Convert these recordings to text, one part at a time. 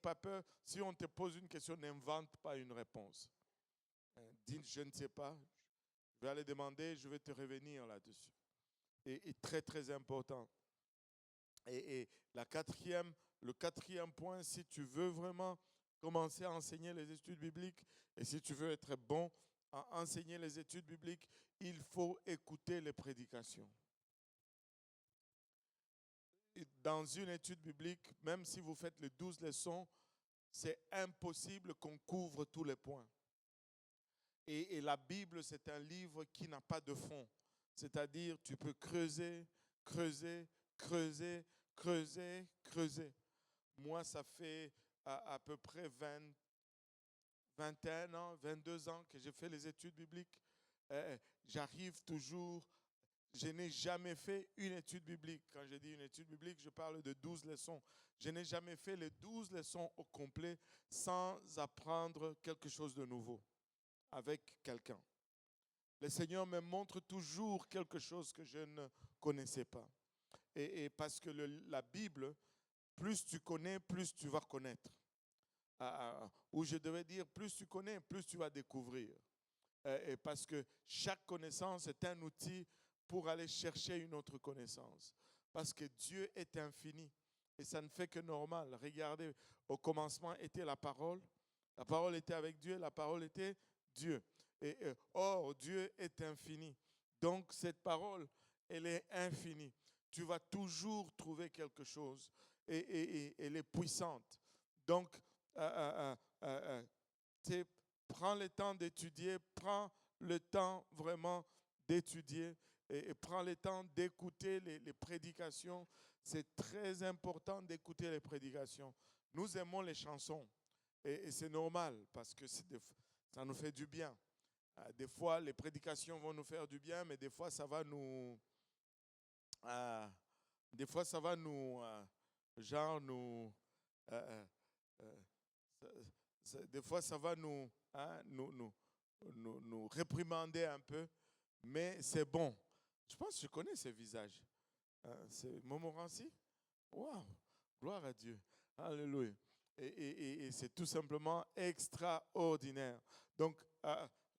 pas peur. Si on te pose une question, n'invente pas une réponse. Dis, je ne sais pas. Je vais aller demander, je vais te revenir là-dessus. Et très, très important. Et le quatrième point, si tu veux vraiment commencer à enseigner les études bibliques et si tu veux être bon à enseigner les études bibliques, il faut écouter les prédications. Dans une étude biblique, même si vous faites les 12 leçons, c'est impossible qu'on couvre tous les points. Et la Bible, c'est un livre qui n'a pas de fond. C'est-à-dire, tu peux creuser, creuser, creuser, creuser, creuser. Moi, ça fait à peu près 21 ans, 22 ans que j'ai fait les études bibliques. J'arrive toujours, je n'ai jamais fait une étude biblique. Quand je dis une étude biblique, je parle de 12 leçons. Je n'ai jamais fait les 12 leçons au complet sans apprendre quelque chose de nouveau avec quelqu'un. Le Seigneur me montre toujours quelque chose que je ne connaissais pas. Et parce que la Bible, plus tu connais, plus tu vas connaître. Ou je devais dire, plus tu connais, plus tu vas découvrir. Et parce que chaque connaissance est un outil pour aller chercher une autre connaissance. Parce que Dieu est infini. Et ça ne fait que normal. Regardez, au commencement était la parole. La parole était avec Dieu, la parole était Dieu. Or, Dieu est infini. Donc, cette parole, elle est infinie. Tu vas toujours trouver quelque chose. Et elle est puissante. Donc, prends le temps d'étudier, prends le temps vraiment d'étudier et prends le temps d'écouter les prédications. C'est très important d'écouter les prédications. Nous aimons les chansons et c'est normal parce que ça nous fait du bien. Des fois, les prédications vont nous faire du bien, mais des fois, ça va nous... des fois, ça va nous réprimander un peu, mais c'est bon. Je pense que je connais ce visage. C'est Montmorency. Waouh, gloire à Dieu. Alléluia. Et c'est tout simplement extraordinaire. Donc,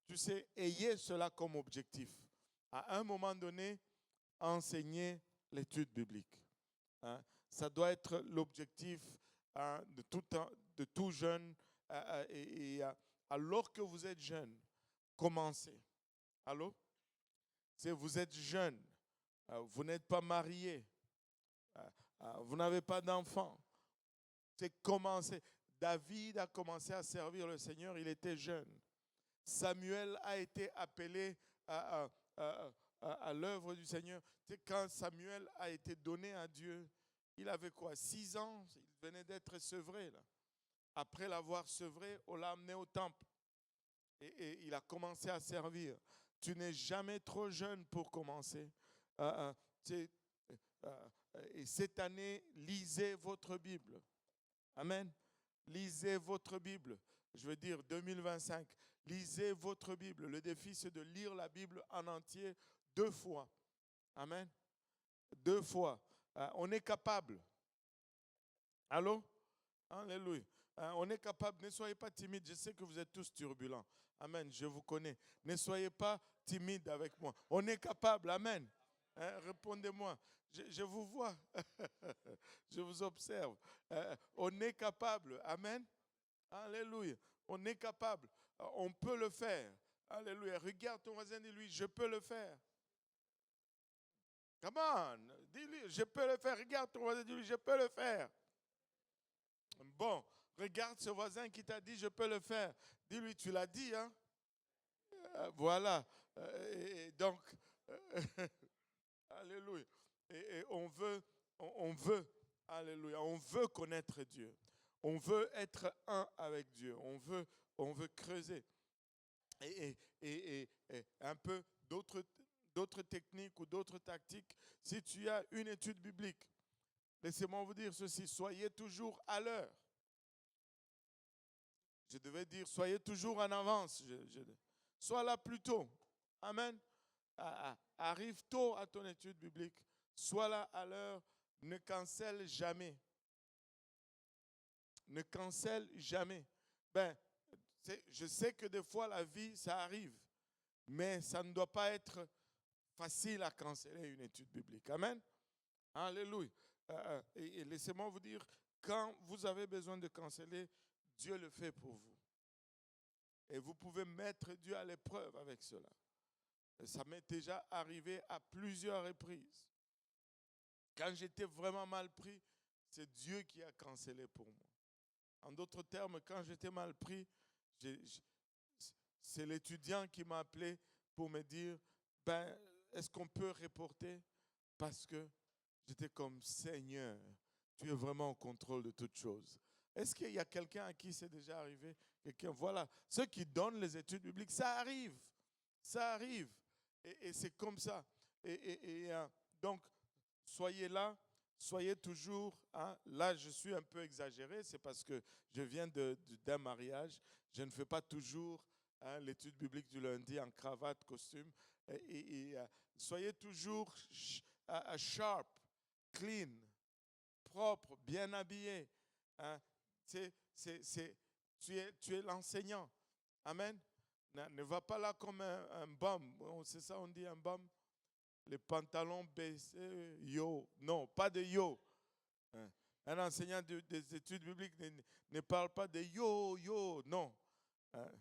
tu sais, ayez cela comme objectif. À un moment donné, enseigner l'étude biblique. Ça doit être l'objectif de tout jeune. Alors que vous êtes jeune, commencez. Allô? Si vous êtes jeune, vous n'êtes pas marié, vous n'avez pas d'enfant, c'est commencer. David a commencé à servir le Seigneur, il était jeune. Samuel a été appelé à l'œuvre du Seigneur. C'est quand Samuel a été donné à Dieu, il avait quoi, 6 ans, il venait d'être sevré. Là. Après l'avoir sevré, on l'a amené au temple. Et il a commencé à servir. Tu n'es jamais trop jeune pour commencer. Et cette année, lisez votre Bible. Amen. Lisez votre Bible. Je veux dire 2025. Lisez votre Bible. Le défi, c'est de lire la Bible en entier 2 fois. Amen. 2 fois. On est capable. Allô? Alléluia. On est capable. Ne soyez pas timide. Je sais que vous êtes tous turbulents. Amen. Je vous connais. Ne soyez pas timide avec moi. On est capable. Amen. Répondez-moi. Je vous vois. Je vous observe. On est capable. Amen. Alléluia. On est capable. On peut le faire. Alléluia. Regarde ton voisin et dis-lui, je peux le faire. Come on. Dis-lui, je peux le faire. Regarde ton voisin et dis-lui, je peux le faire. Bon, regarde ce voisin qui t'a dit, je peux le faire. Dis-lui, tu l'as dit, hein? Voilà. Et donc, alléluia. Et on veut, alléluia, on veut connaître Dieu. On veut être un avec Dieu. On veut creuser. Et un peu d'autres techniques ou d'autres tactiques. Si tu as une étude biblique, laissez-moi vous dire ceci, soyez toujours à l'heure. Je devais dire, soyez toujours en avance. Sois là plus tôt. Amen. Arrive tôt à ton étude biblique. Sois là à l'heure. Ne cancelle jamais. Ne cancelle jamais. Ben, je sais que des fois, la vie, ça arrive. Mais ça ne doit pas être facile à canceller une étude biblique. Amen. Alléluia. Et laissez-moi vous dire, quand vous avez besoin de canceller, Dieu le fait pour vous. Et vous pouvez mettre Dieu à l'épreuve avec cela. Et ça m'est déjà arrivé à plusieurs reprises. Quand j'étais vraiment mal pris, c'est Dieu qui a cancellé pour moi. En d'autres termes, quand j'étais mal pris, c'est l'étudiant qui m'a appelé pour me dire, ben, est-ce qu'on peut reporter? Parce que j'étais comme Seigneur, tu es vraiment au contrôle de toutes choses. Est-ce qu'il y a quelqu'un à qui c'est déjà arrivé? Quelqu'un, voilà, ceux qui donnent les études bibliques, ça arrive. Ça arrive. Et c'est comme ça. Donc, soyez là, soyez toujours. Hein, là, je suis un peu exagéré, c'est parce que je viens d'un mariage. Je ne fais pas toujours l'étude biblique du lundi en cravate, costume. Soyez toujours sharp, clean, propre, bien habillé. Hein. Tu es l'enseignant. Amen. Ne va pas là comme un bum. C'est ça, on dit un bum. Les pantalons baissés, yo. Non, pas de yo. Hein. Un enseignant des études bibliques ne parle pas de yo, yo. Non. Hein.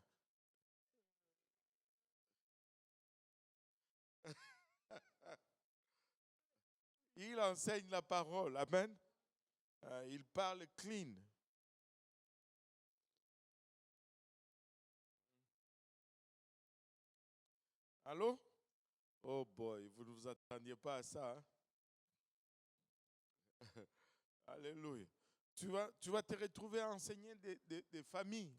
Il enseigne la parole. Amen. Il parle clean. Allô? Oh boy, vous ne vous attendiez pas à ça. Hein? Alléluia. Tu vas te retrouver à enseigner des familles.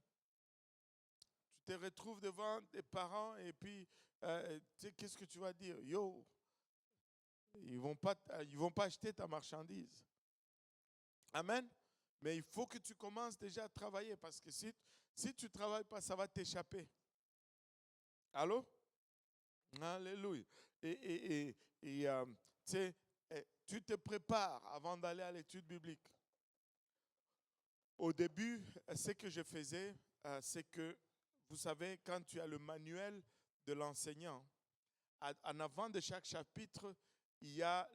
Tu te retrouves devant des parents et puis, tu sais, qu'est-ce que tu vas dire? Yo, ils vont pas acheter ta marchandise. Amen. Mais il faut que tu commences déjà à travailler parce que si tu ne travailles pas, ça va t'échapper. Allô? Alléluia. Tu sais, tu te prépares avant d'aller à l'étude biblique. Au début, ce que je faisais, c'est que, vous savez, quand tu as le manuel de l'enseignant, en avant de chaque chapitre, il y a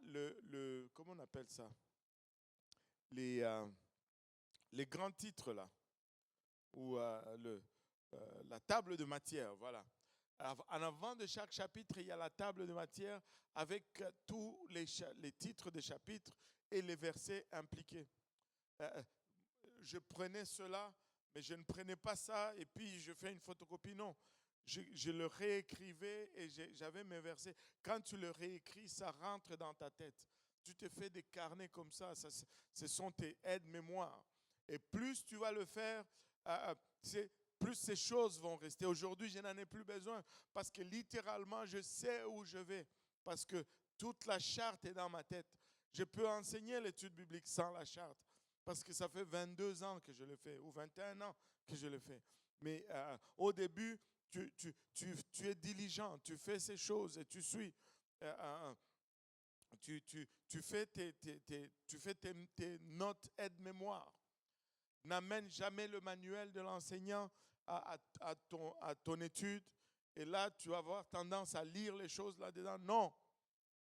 comment on appelle ça? Les grands titres là, ou la table de matière, voilà. En avant de chaque chapitre, il y a la table de matière avec tous les titres des chapitres et les versets impliqués. Je prenais cela, mais je ne prenais pas ça et puis je fais une photocopie. Non, je le réécrivais et j'avais mes versets. Quand tu le réécris, ça rentre dans ta tête. Tu te fais des carnets comme ça, ce sont tes aides-mémoire. Et plus tu vas le faire, plus ces choses vont rester. Aujourd'hui, je n'en ai plus besoin parce que littéralement, je sais où je vais parce que toute la charte est dans ma tête. Je peux enseigner l'étude biblique sans la charte parce que ça fait 22 ans que je le fais ou 21 ans que je le fais. Mais au début, tu es diligent, tu fais ces choses et tu suis. Tu fais tes notes aide-mémoire. N'amène jamais le manuel de l'enseignant à ton étude. Et là, tu vas avoir tendance à lire les choses là-dedans. Non,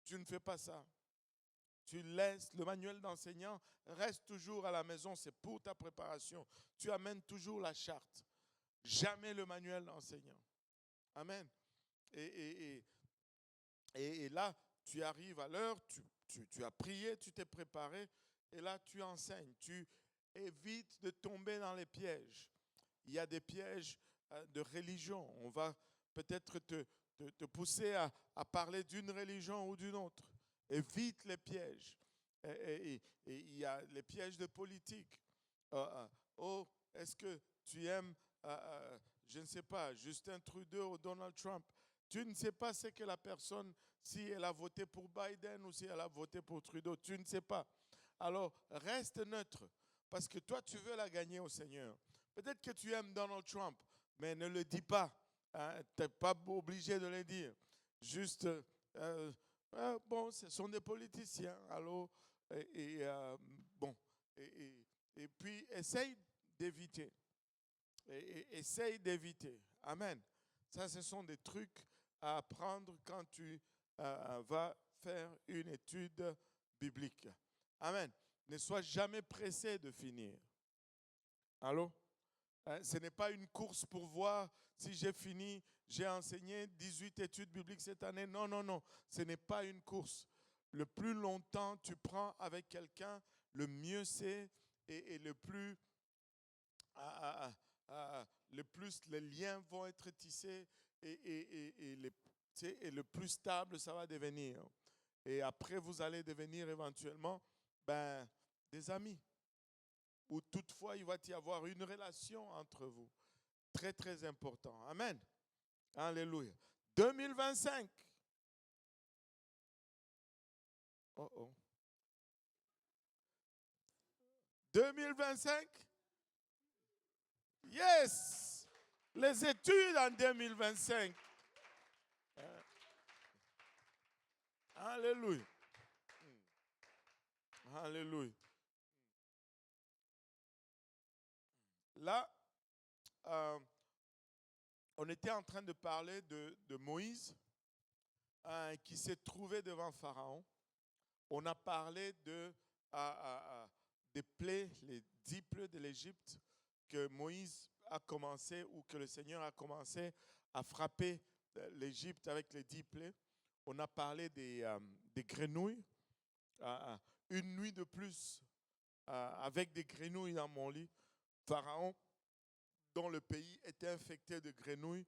tu ne fais pas ça. Tu laisses le manuel d'enseignant, reste toujours à la maison, c'est pour ta préparation. Tu amènes toujours la charte, jamais le manuel d'enseignant. Amen. Et là, tu arrives à l'heure, tu as prié, tu t'es préparé, et là, tu enseignes. Tu évites de tomber dans les pièges. Il y a des pièges de religion. On va peut-être te pousser à parler d'une religion ou d'une autre. Évite les pièges. Et il y a les pièges de politique. Oh, est-ce que tu aimes, je ne sais pas, Justin Trudeau ou Donald Trump? Tu ne sais pas ce que la personne, si elle a voté pour Biden ou si elle a voté pour Trudeau. Tu ne sais pas. Alors, reste neutre. Parce que toi, tu veux la gagner au Seigneur. Peut-être que tu aimes Donald Trump, mais ne le dis pas. Hein, tu n'es pas obligé de le dire. Juste, bon, ce sont des politiciens. Alors, bon, et puis essaye d'éviter. Essaye d'éviter. Amen. Ça, ce sont des trucs à apprendre quand tu vas faire une étude biblique. Amen. Ne sois jamais pressé de finir. Allô? Ce n'est pas une course pour voir si j'ai fini, j'ai enseigné 18 études bibliques cette année. Non, non, non. Ce n'est pas une course. Le plus longtemps tu prends avec quelqu'un, le mieux c'est et le plus les liens vont être tissés et le plus stable ça va devenir. Et après, vous allez devenir éventuellement des amis. Ou toutefois, il va y avoir une relation entre vous. Très, très important. Amen. Alléluia. 2025. Oh oh. 2025. Yes. Les études en 2025. Alléluia. Alléluia. Là, on était en train de parler de Moïse qui s'est trouvé devant Pharaon. On a parlé des plaies, les 10 plaies de l'Égypte que Moïse a commencé ou que le Seigneur a commencé à frapper l'Égypte avec les 10 plaies. On a parlé des grenouilles. Une nuit de plus avec des grenouilles dans mon lit. Pharaon, dont le pays était infecté de grenouilles.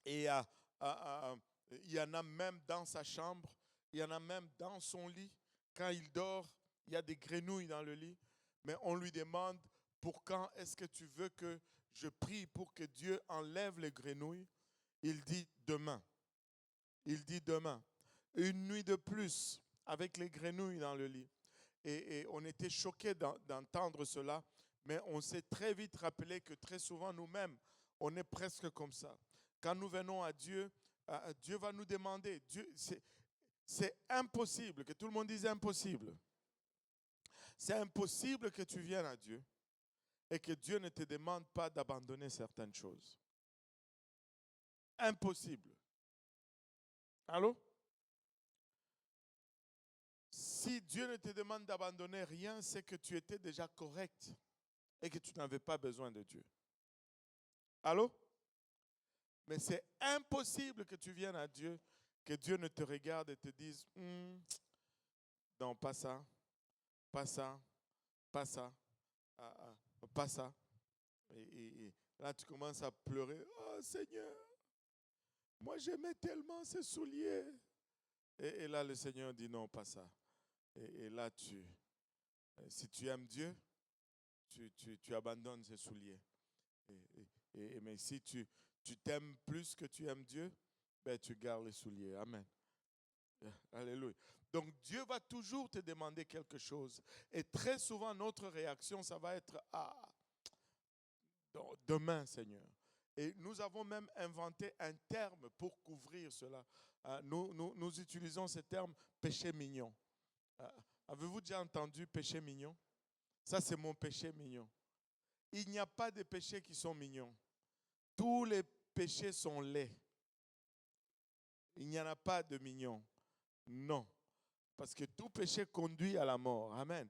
Et il y en a même dans sa chambre, il y en a même dans son lit. Quand il dort, il y a des grenouilles dans le lit. Mais on lui demande, pour quand est-ce que tu veux que je prie pour que Dieu enlève les grenouilles? Il dit demain. Il dit demain. Une nuit de plus avec les grenouilles dans le lit. Et on était choqués d'entendre cela. Mais on s'est très vite rappelé que très souvent nous-mêmes, on est presque comme ça. Quand nous venons à Dieu, Dieu va nous demander. C'est impossible, que tout le monde dise impossible. C'est impossible que tu viennes à Dieu et que Dieu ne te demande pas d'abandonner certaines choses. Impossible. Allô? Si Dieu ne te demande d'abandonner rien, c'est que tu étais déjà correct et que tu n'avais pas besoin de Dieu. Allô? Mais c'est impossible que tu viennes à Dieu, que Dieu ne te regarde et te dise non, pas ça, pas ça, pas ça, pas ça. Et là, tu commences à pleurer. Oh Seigneur, moi j'aimais tellement ces souliers. Et là, le Seigneur dit non, pas ça. Et là, si tu aimes Dieu, tu abandonnes ces souliers. Mais si tu t'aimes plus que tu aimes Dieu, tu gardes les souliers. Amen. Alléluia. Donc Dieu va toujours te demander quelque chose. Et très souvent, notre réaction, ça va être demain, Seigneur. Et nous avons même inventé un terme pour couvrir cela. Nous utilisons ce terme péché mignon. Avez-vous déjà entendu péché mignon? Ça, c'est mon péché mignon. Il n'y a pas de péchés qui sont mignons. Tous les péchés sont laids. Il n'y en a pas de mignons. Non. Parce que tout péché conduit à la mort. Amen.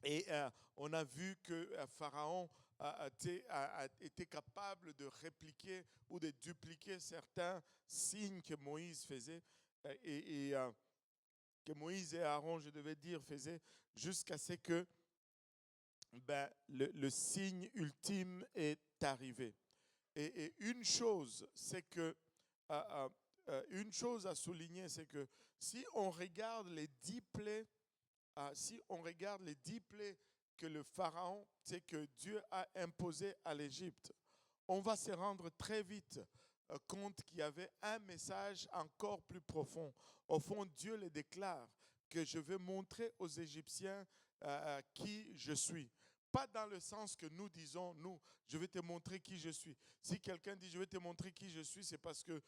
Et on a vu que Pharaon a été capable de répliquer ou de dupliquer certains signes que Moïse faisait. Et que Moïse et Aaron, je devais dire, faisaient jusqu'à ce que le signe ultime est arrivé. Et une chose, c'est que une chose à souligner, c'est que si on regarde les 10 plaies, que le Pharaon, c'est que Dieu a imposé à l'Égypte, on va se rendre très vite compte qu'il y avait un message encore plus profond. Au fond, Dieu le déclare que je vais montrer aux Égyptiens qui je suis. Pas dans le sens que nous disons, nous, je vais te montrer qui je suis. Si quelqu'un dit, je vais te montrer qui je suis, c'est parce que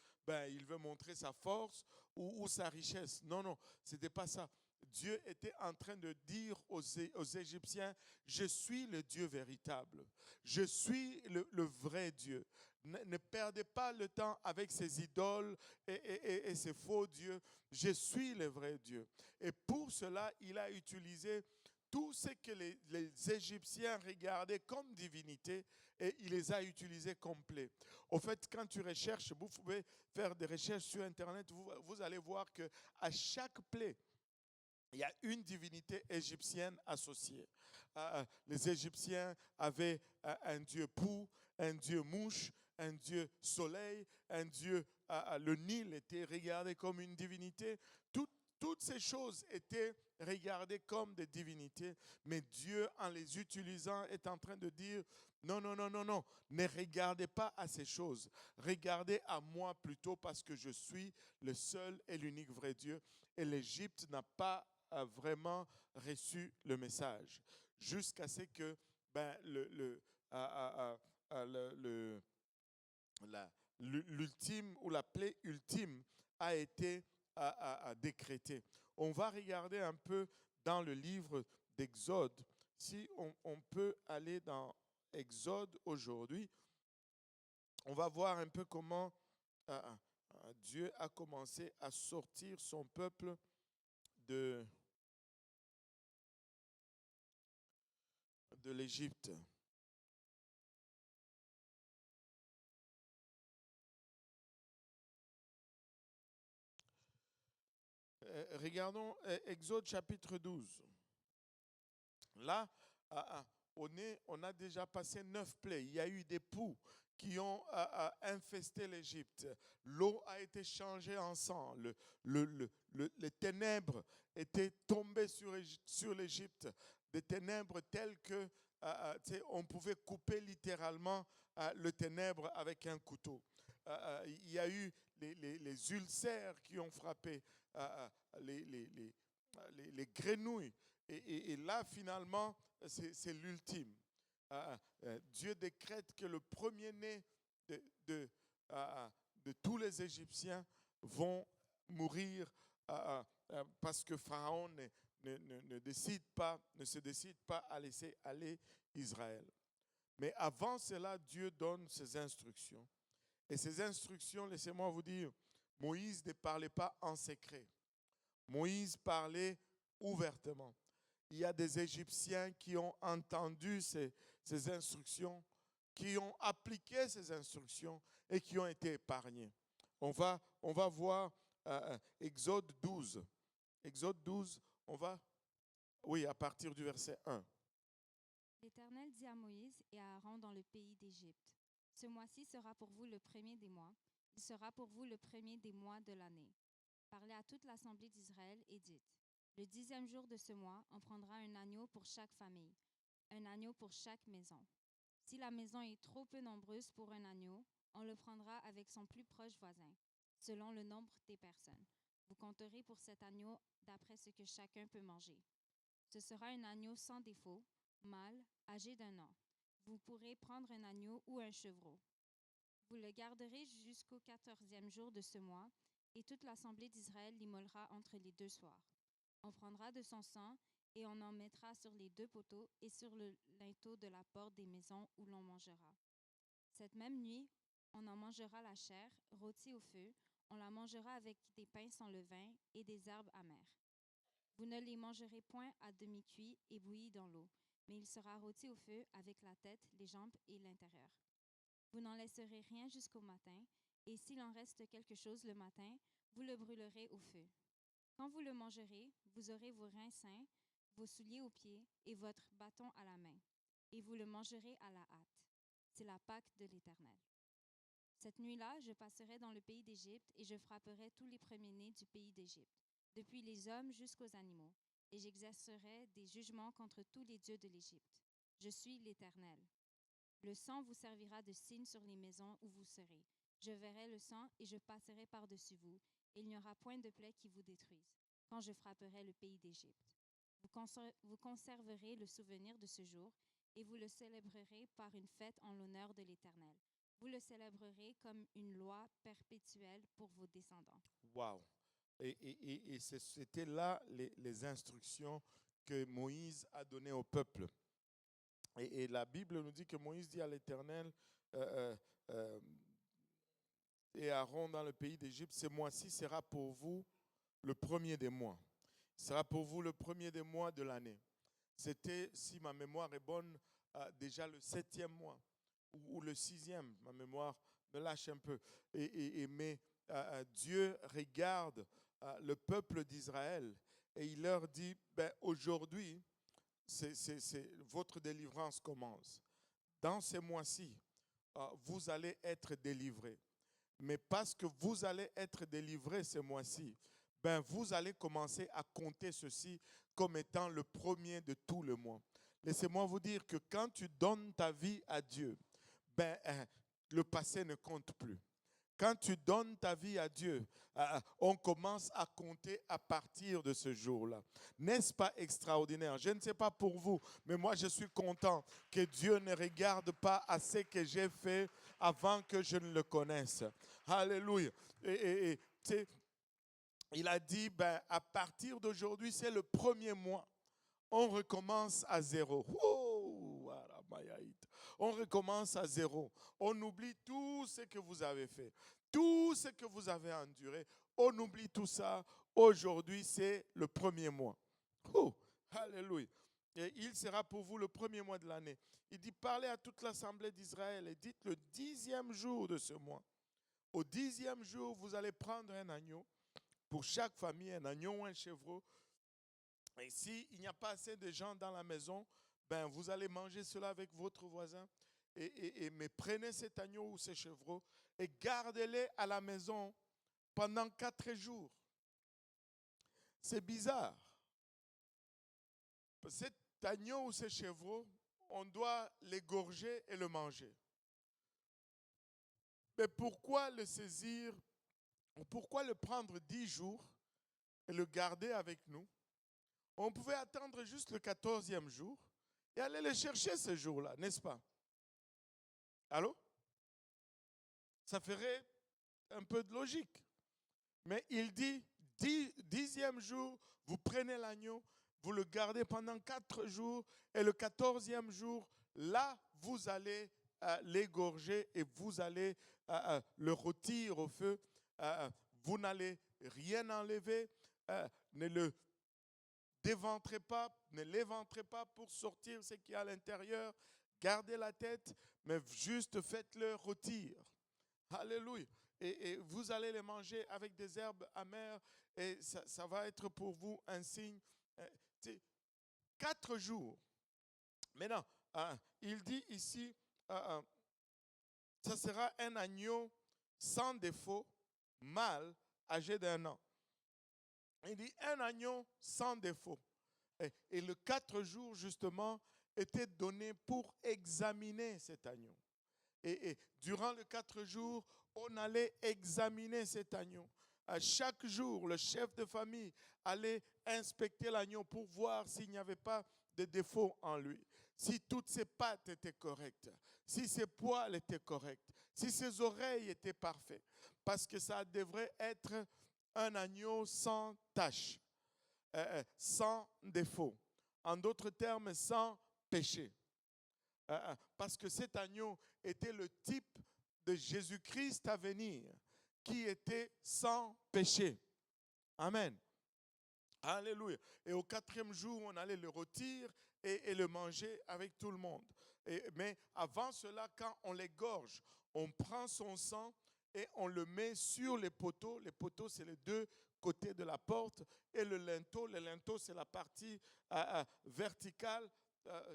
il veut montrer sa force ou sa richesse. Non, non, ce n'était pas ça. Dieu était en train de dire aux Égyptiens, je suis le Dieu véritable. Je suis le vrai Dieu. Ne perdez pas le temps avec ces idoles et ces faux dieux. Je suis le vrai Dieu. Et pour cela, il a utilisé tout ce que les Égyptiens regardaient comme divinité et il les a utilisés complets. Au fait, quand tu recherches, vous pouvez faire des recherches sur Internet, vous allez voir qu'à chaque plaie, il y a une divinité égyptienne associée. Les Égyptiens avaient un dieu pou, un dieu mouche, un dieu soleil, un dieu, le Nil était regardé comme une divinité. Toutes ces choses étaient regardées comme des divinités, mais Dieu, en les utilisant, est en train de dire, non, non, non, non, non, ne regardez pas à ces choses. Regardez à moi plutôt parce que je suis le seul et l'unique vrai Dieu. Et l'Égypte n'a pas vraiment reçu le message jusqu'à ce que l'ultime ou la plaie ultime a été décrétée. On va regarder un peu dans le livre d'Exode. Si on peut aller dans Exode aujourd'hui, on va voir un peu comment Dieu a commencé à sortir son peuple de l'Égypte. Regardons Exode chapitre 12. Là, on a déjà passé 9 plaies. Il y a eu des poux qui ont infesté l'Égypte. L'eau a été changée en sang. Les ténèbres étaient tombées sur l'Égypte. Des ténèbres telles que on pouvait couper littéralement le ténèbre avec un couteau. Il y a eu les ulcères qui ont frappé, les grenouilles. Et là, finalement, c'est l'ultime. Dieu décrète que le premier-né de tous les Égyptiens vont mourir parce que Pharaon ne se décide pas à laisser aller Israël. Mais avant cela, Dieu donne ses instructions. Et ces instructions, laissez-moi vous dire, Moïse ne parlait pas en secret. Moïse parlait ouvertement. Il y a des Égyptiens qui ont entendu ces instructions, qui ont appliqué ces instructions et qui ont été épargnés. On va voir Exode 12. Exode 12, à partir du verset 1. L'Éternel dit à Moïse et à Aaron dans le pays d'Égypte, « Ce mois-ci sera pour vous le premier des mois, il sera pour vous le premier des mois de l'année. Parlez à toute l'assemblée d'Israël et dites, le 10e jour de ce mois, on prendra un agneau pour chaque famille, un agneau pour chaque maison. Si la maison est trop peu nombreuse pour un agneau, on le prendra avec son plus proche voisin, selon le nombre des personnes. Vous compterez pour cet agneau d'après ce que chacun peut manger. Ce sera un agneau sans défaut, mâle, âgé d'1 an. Vous pourrez prendre un agneau ou un chevreau. Vous le garderez jusqu'au 14e jour de ce mois, et toute l'assemblée d'Israël l'immolera entre les 2 soirs. On prendra de son sang et on en mettra sur les 2 poteaux et sur le linteau de la porte des maisons où l'on mangera. Cette même nuit, on en mangera la chair, rôtie au feu, on la mangera avec des pains sans levain et des herbes amères. Vous ne les mangerez point à demi-cuits et bouillis dans l'eau, mais il sera rôti au feu avec la tête, les jambes et l'intérieur. Vous n'en laisserez rien jusqu'au matin, et s'il en reste quelque chose le matin, vous le brûlerez au feu. Quand vous le mangerez, vous aurez vos reins sains, vos souliers aux pieds et votre bâton à la main, et vous le mangerez à la hâte. C'est la Pâque de l'Éternel. Cette nuit-là, je passerai dans le pays d'Égypte et je frapperai tous les premiers-nés du pays d'Égypte, depuis les hommes jusqu'aux animaux, et j'exercerai des jugements contre tous les dieux de l'Égypte. Je suis l'Éternel. Le sang vous servira de signe sur les maisons où vous serez. Je verrai le sang et je passerai par-dessus vous, et il n'y aura point de plaie qui vous détruise, quand je frapperai le pays d'Égypte. Vous conserverez le souvenir de ce jour, et vous le célébrerez par une fête en l'honneur de l'Éternel. Vous le célébrerez comme une loi perpétuelle pour vos descendants. Wow. Et c'était là les instructions que Moïse a données au peuple. Et la Bible nous dit que Moïse dit à l'Éternel et Aaron dans le pays d'Égypte, ce mois-ci sera pour vous le premier des mois. Ce sera pour vous le premier des mois de l'année. C'était, si ma mémoire est bonne, déjà le 7e mois ou le 6e. Ma mémoire me lâche un peu. Mais Dieu regarde le peuple d'Israël et il leur dit, aujourd'hui, votre délivrance commence. Dans ces mois-ci, vous allez être délivrés. Mais parce que vous allez être délivrés ce mois-ci, vous allez commencer à compter ceci comme étant le premier de tout le mois. Laissez-moi vous dire que quand tu donnes ta vie à Dieu, le passé ne compte plus. Quand tu donnes ta vie à Dieu, on commence à compter à partir de ce jour-là. N'est-ce pas extraordinaire? Je ne sais pas pour vous, mais moi je suis content que Dieu ne regarde pas à ce que j'ai fait avant que je ne le connaisse. Alléluia. Il a dit, à partir d'aujourd'hui, c'est le premier mois. On recommence à zéro. On recommence à zéro. On oublie tout ce que vous avez fait, tout ce que vous avez enduré. On oublie tout ça. Aujourd'hui, c'est le premier mois. Alléluia. Et il sera pour vous le premier mois de l'année. Il dit, parlez à toute l'assemblée d'Israël et dites le 10e jour de ce mois. Au 10e jour, vous allez prendre un agneau. Pour chaque famille, un agneau ou un chevreau. Et s'il n'y a pas assez de gens dans la maison, vous allez manger cela avec votre voisin. Mais prenez cet agneau ou ce chevreau et gardez-les à la maison pendant 4 jours. C'est bizarre. Cet agneau ou ce chevreau, on doit l'égorger et le manger. Mais pourquoi le saisir? Pourquoi le prendre 10 jours et le garder avec nous? On pouvait attendre juste le 14e jour et aller le chercher ce jour-là, n'est-ce pas? Allô? Ça ferait un peu de logique. Mais il dit, 10e jour, vous prenez l'agneau, vous le gardez pendant 4 jours et le 14e jour, là, vous allez l'égorger et vous allez le rôtir au feu. Vous n'allez rien enlever, ne le déventrez pas, ne l'éventrez pas pour sortir ce qui est à l'intérieur. Gardez la tête, mais juste faites-le rôtir. Alléluia. Et vous allez les manger avec des herbes amères et ça va être pour vous un signe. 4 jours. Maintenant, il dit ici, ça sera un agneau sans défaut, mâle, âgé d'1 an. Il dit un agneau sans défaut. Et le 4 jours, justement, était donné pour examiner cet agneau. Et durant les 4 jours, on allait examiner cet agneau. À chaque jour, le chef de famille allait inspecter l'agneau pour voir s'il n'y avait pas de défaut en lui. Si toutes ses pattes étaient correctes, si ses poils étaient corrects, si ses oreilles étaient parfaites. Parce que ça devrait être un agneau sans tache, sans défaut. En d'autres termes, sans péché. Parce que cet agneau était le type de Jésus-Christ à venir, qui était sans péché. Amen. Alléluia. Et au 4e jour, on allait le rôtir et le manger avec tout le monde. Mais avant cela, quand on l'égorge, on prend son sang et on le met sur les poteaux. Les poteaux, c'est les 2 côtés de la porte. Et le linteau, c'est la partie verticale.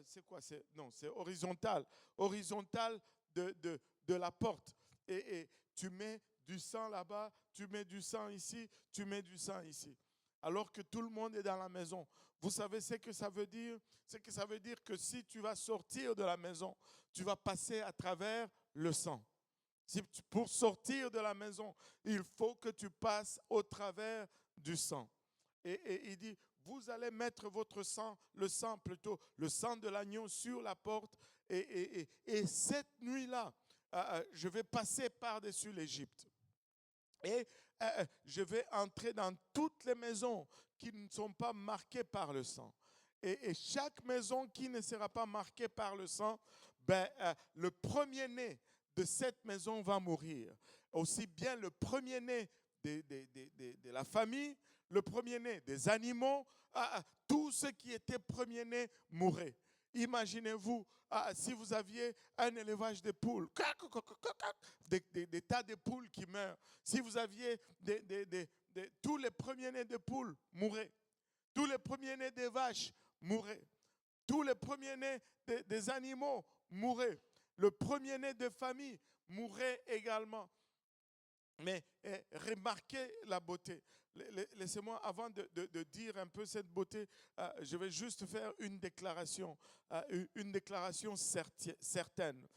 C'est quoi? Non, c'est horizontal. Horizontal de la porte. Et tu mets du sang là-bas, tu mets du sang ici, tu mets du sang ici. Alors que tout le monde est dans la maison. Vous savez ce que ça veut dire? C'est que ça veut dire que si tu vas sortir de la maison, tu vas passer à travers le sang. Pour sortir de la maison, il faut que tu passes au travers du sang. Et il dit, vous allez mettre votre sang, le sang de l'agneau sur la porte. Et cette nuit-là, je vais passer par-dessus l'Égypte. Et je vais entrer dans toutes les maisons qui ne sont pas marquées par le sang. Et chaque maison qui ne sera pas marquée par le sang, le premier-né de cette maison va mourir. Aussi bien le premier-né de la famille, le premier-né des animaux, tout ce qui était premier-né mourrait. Imaginez-vous, si vous aviez un élevage de poules, des tas de poules qui meurent. Si vous aviez tous les premiers-nés de poules mouraient. Tous les premiers-nés des vaches mouraient. Tous les premiers-nés des animaux mouraient. Le premier-né de famille mourrait également. Mais remarquez la beauté. Laissez-moi, avant de dire un peu cette beauté, je vais juste faire une déclaration certaine.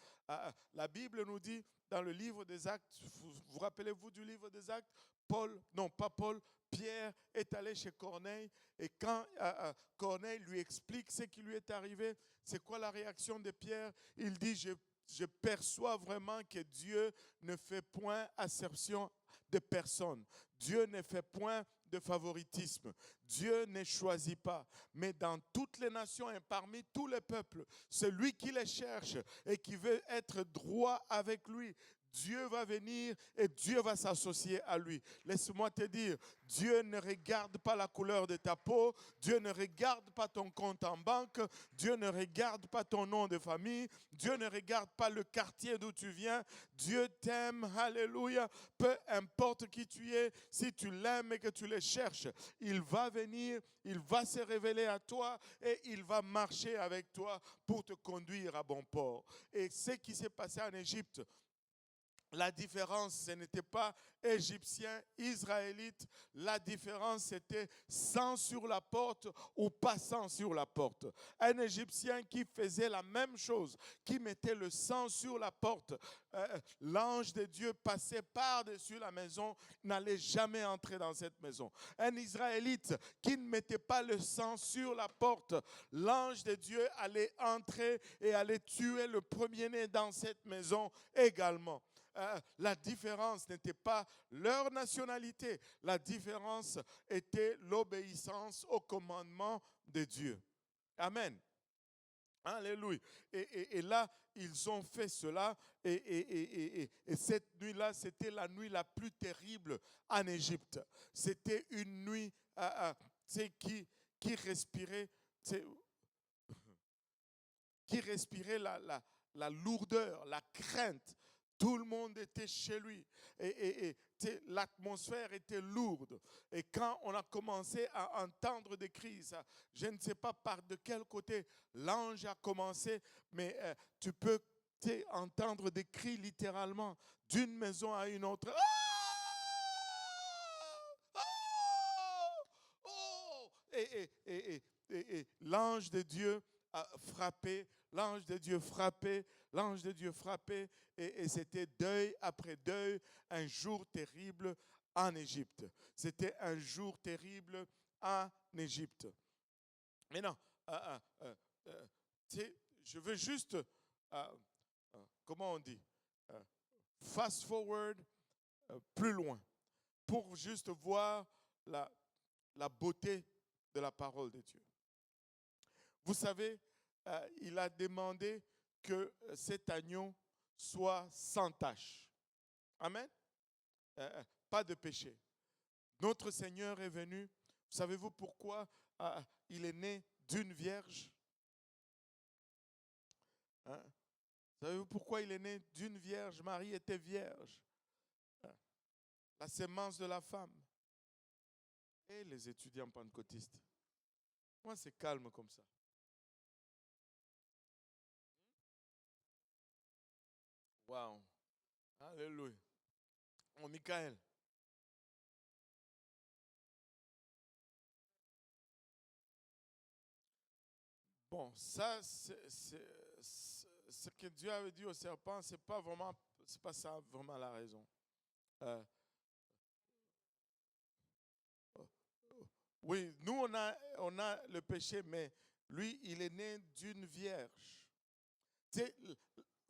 La Bible nous dit dans le livre des Actes, vous rappelez-vous du livre des Actes? Pierre est allé chez Corneille et quand Corneille lui explique ce qui lui est arrivé, c'est quoi la réaction de Pierre? Il dit, je perçois vraiment que Dieu ne fait point acception de personne. Dieu ne fait point de favoritisme. Dieu ne choisit pas. Mais dans toutes les nations et parmi tous les peuples, celui qui les cherche et qui veut être droit avec lui, Dieu va venir et Dieu va s'associer à lui. Laisse-moi te dire, Dieu ne regarde pas la couleur de ta peau, Dieu ne regarde pas ton compte en banque, Dieu ne regarde pas ton nom de famille, Dieu ne regarde pas le quartier d'où tu viens. Dieu t'aime, alléluia. Peu importe qui tu es, si tu l'aimes et que tu le cherches, il va venir, il va se révéler à toi et il va marcher avec toi pour te conduire à bon port. Et ce qui s'est passé en Égypte, la différence, ce n'était pas égyptien, israélite. La différence, c'était sang sur la porte ou pas sang sur la porte. Un Égyptien qui faisait la même chose, qui mettait le sang sur la porte, l'ange de Dieu passait par-dessus la maison, n'allait jamais entrer dans cette maison. Un Israélite qui ne mettait pas le sang sur la porte, l'ange de Dieu allait entrer et allait tuer le premier-né dans cette maison également. La différence n'était pas leur nationalité, la différence était l'obéissance au commandement de Dieu. Amen. Alléluia. Et là, ils ont fait cela. Et cette nuit-là, c'était la nuit la plus terrible en Égypte. C'était une nuit qui respirait, la lourdeur, la crainte. Tout le monde était chez lui et l'atmosphère était lourde. Et quand on a commencé à entendre des cris, je ne sais pas par de quel côté l'ange a commencé, mais tu peux entendre des cris littéralement d'une maison à une autre. Et l'ange de Dieu a frappé, l'ange de Dieu frappé, l'ange de Dieu frappé, et c'était deuil après deuil, un jour terrible en Égypte. C'était un jour terrible en Égypte. Maintenant, je veux juste, comment on dit, fast forward plus loin, pour juste voir la beauté de la parole de Dieu. Vous savez, il a demandé que cet agneau soit sans tache. Amen. Pas de péché. Notre Seigneur est venu. Savez-vous pourquoi il est né d'une vierge? Savez-vous pourquoi il est né d'une vierge? Marie était vierge. La sémence de la femme. Et les étudiants pentecôtistes. Moi, c'est calme comme ça. Wow. Alléluia. Oh, Michael. Bon, ça, ce que Dieu avait dit au serpent, c'est pas ça vraiment la raison. Oui, nous on a le péché, mais lui, il est né d'une vierge.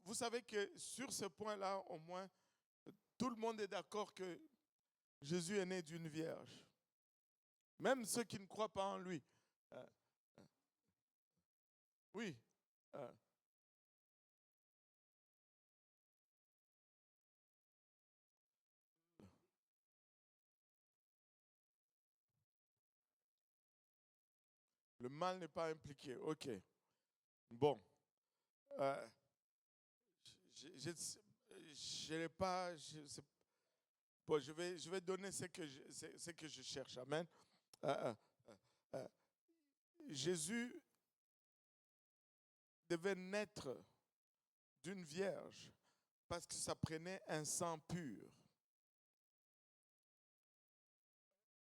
Vous savez que sur ce point-là, au moins, tout le monde est d'accord que Jésus est né d'une vierge. Même ceux qui ne croient pas en lui. Oui. Le mal n'est pas impliqué. OK. Bon. Je n'ai pas. Bon, je vais donner ce que je cherche. Amen. Jésus devait naître d'une vierge parce que ça prenait un sang pur.